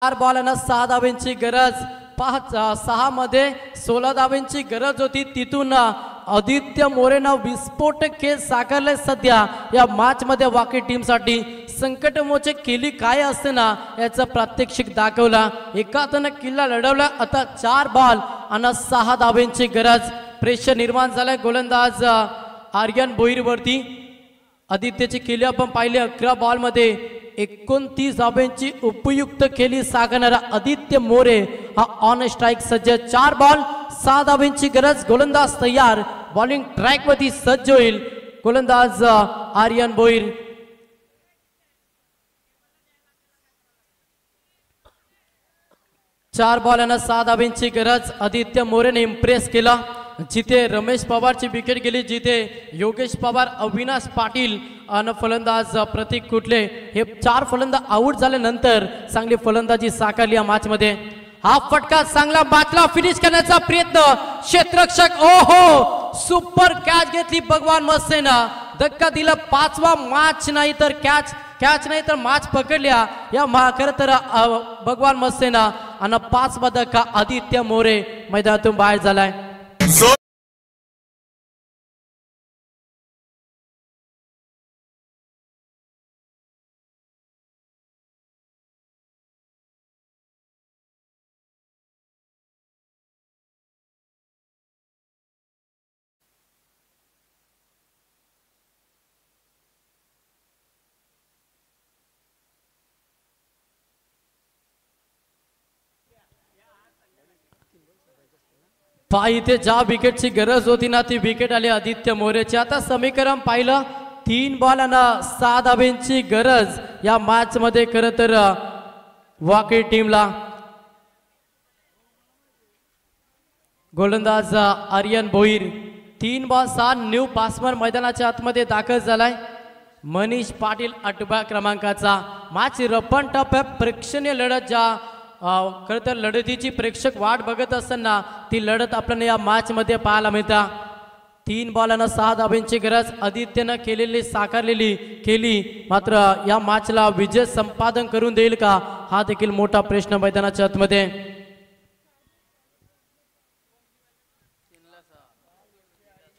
4 बॉल आणि 6 धाब्यांची गरज. 6 मध्ये 16 धाब्यांची गरज होती. तिथून आदित्य मोरेनं विस्फोटक खेळ साकारले सध्या या मॅच मध्ये वाकडी टीमसाठी. संकटमोचक केली काय असते ना याचं प्रात्यक्षिक दाखवला. एकातनं किल्ला लढवला. आता 4 बॉल आणि 6 धाब्यांची गरज. प्रेशर निर्माण झालाय गोलंदाज आर्यन भोईर वरती. आदित्यची खेळी आपण पाहिले 11 बॉल मध्ये 29 धाब्यांची उपयुक्त खेळी साकारणारा आदित्य मोरे हा ऑन स्ट्राइक सज्ज. 4 बॉल 6 धाब्यांची गरज. गोलंदाज तयार. बॉलिंग ट्रॅक वरती सज्ज होईल गोलंदाज आर्यन भोईर. चार बॉल आणि 6 धाब्यांची गरज. आदित्य मोरेने इम्प्रेस केला. जिथे रमेश पवारची विकेट गेली, जिथे योगेश पवार, अविनाश पाटील आणि फलंदाज प्रतीक कुटले हे 4 फलंदाज आउट झाल्यानंतर चांगली फलंदाजी साकारली या मॅच मध्ये. हा फटका चांगला बाटला फिनिश करण्याचा प्रयत्न. क्षेत्ररक्षक ओहो सुपर कॅच घेतली भगवान मस्सेनं. धक्का दिला. 5वा मॅच नाही तर कॅच नाही तर मॅच पकडल्या या खरं तर भगवान मस्सेनं. आणि 5वा धक्का आदित्य मोरे मैदानातून बाहेर झालाय. इथे ज्या विकेटची गरज होती ना ती विकेट आली आदित्य मोरेची. आता समीकरण पाहिलं 3 बॉल आणि 6 धाब्यांची गरज या मॅच मध्ये खरं तर वाकडी टीमला. गोलंदाज आर्यन भोईर 3 बॉल 6 न्यू पासमर मैदानाच्या आतमध्ये दाखल झालाय. मनीष पाटील 8व्या क्रमांकाचा. मॅच रपन टप प्रेक्षणीय लढत ज्या खरं तर लढतीची प्रेक्षक वाट बघत असताना ती लढत आपल्याला या मॅच मध्ये पाहायला मिळता. 3 बॉलांना 6 धाब्यांची गरज आदित्यनं केली, मात्र या मॅचला विजय संपादन करून देईल का हा देखील मोठा प्रश्न मैदानाच्या आतमध्ये.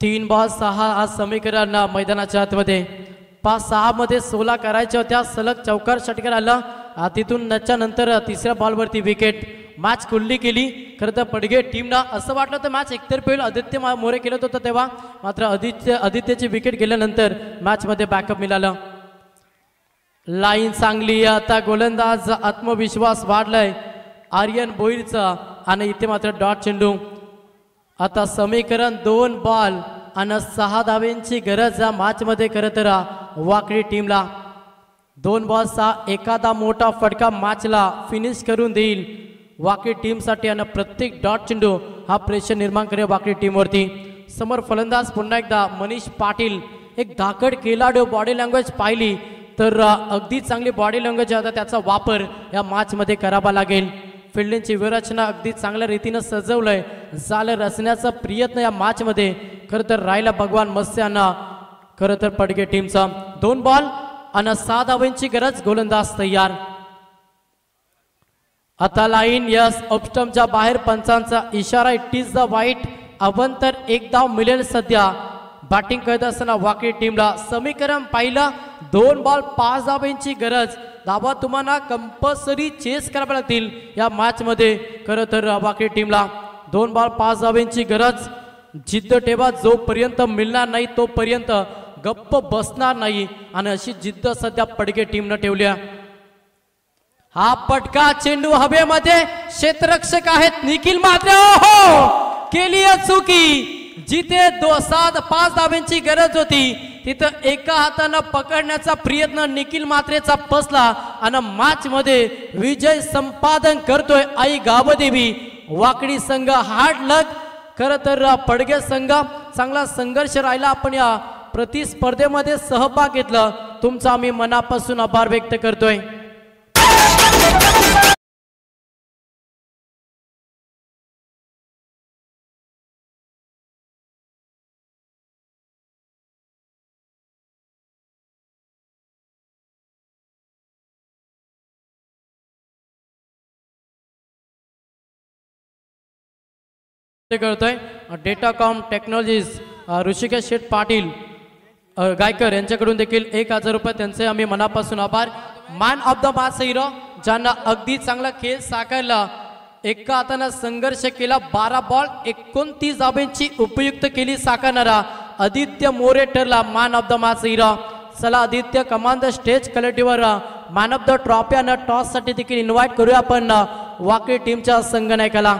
3 बॉल 6 आज समीकरण मैदानाच्या आतमध्ये. 5-6 मध्ये 16 करायच्या होत्या, सलग चौकार षटकार आला. तिथून त्याच्यानंतर तिसऱ्या बॉलवरती विकेट. मॅच खुल्ली केली. खरं तर पडगे टीमला असं वाटलं तर मॅच एकतर्फी होईल, आदित्य मोरे केलं होतं तेव्हा, मात्र आदित्यची विकेट गेल्यानंतर मॅचमध्ये बॅकअप मिळालं. लाईन चांगली. आता गोलंदाज आत्मविश्वास वाढलाय आर्यन बोईरचा आणि इथे मात्र डॉट चेंडू. आता समीकरण 2 बॉल आणि 6 धाब्यांची गरज या मॅचमध्ये खरं तर वाकडी टीमला. 2 बॉल 6 एखादा मोठा फटका मॅचला फिनिश करून देईल वाकडी टीमसाठी आणि प्रत्येक डॉट चेंडू हा प्रेशर निर्माण करेल वाकडी टीमवरती. समोर फलंदाज पुन्हा एकदा मनीष पाटील. एक धाकड खेळाडू, बॉडी लँग्वेज पाहिली तर अगदी चांगली बॉडी लँग्वेज आता त्याचा वापर या मॅचमध्ये करावा लागेल. फिल्डिंगची विरचना अगदी चांगल्या रीतीनं सजवलंय, झालं रचण्याचा प्रयत्न या मॅचमध्ये खरं तर राहिला भगवान मत्स्यांना खरं तर पडगे टीमचा. 2 बॉल आणि 6 धावांची गरज, गोलंदाज तयार. आता लाईन यस ऑप्स्टमच्या बाहेर, पंचांचा इशारा. इट इज द वाईट. अवंतर 1 धाव मिळेल सध्या बॅटिंग करत असताना वाकडी टीमला. समीकरण पाहिलं 2 बॉल 5 धावांची गरज. धावा तुम्हाला कंपल्सरी चेस कराव्या लागतील या मॅच मध्ये खरं तर वाकडी टीमला. 2 बॉल 5 धावांची गरज. जिद्द ठेवा, जोपर्यंत मिळणार नाही तोपर्यंत गप्प बसणार नाही आणि अशी जिद्द सध्या पडगे टीमनं ठेवल्या. हा पटका चेंडू हवेमध्ये, क्षेत्ररक्षक आहेत निखिल मात्र. हो केली चुकी. जिथे 5 धाब्यांची गरज होती तिथं एका हातानं पकडण्याचा प्रयत्न निखिल मात्रेचा फसला आणि मॅच मध्ये विजय संपादन करतोय आई गावदेवी वाकडी संघ. हार्ड लक. खरं तर पडगे संघ चांगला संघर्ष राहिला. आपण या प्रतिस्पर्धेमध्ये सहभाग घेतला, तुमचा आम्ही मनापासून आभार व्यक्त करतोय. करतोय डेटाकॉम टेक्नॉलॉजीज ऋषिकेश शेठ पाटील गायकर यांच्याकडून देखील 1000 रुपये त्यांचे आम्ही मनापासून आभार. Man of the match hero ज्यांना अगदी चांगला खेळ साकारला, एका हाताने संघर्ष केला, 12 बॉल 29 धाब्यांची उपयुक्त केली साकारणारा आदित्य मोरे ठरला man of the match hero. चला Aditya, come on the stage collect your man of the trophy आणि टॉस साठी देखील इन्व्हाइट करूया आपण वाकडी टीमच्या संघनायकाला.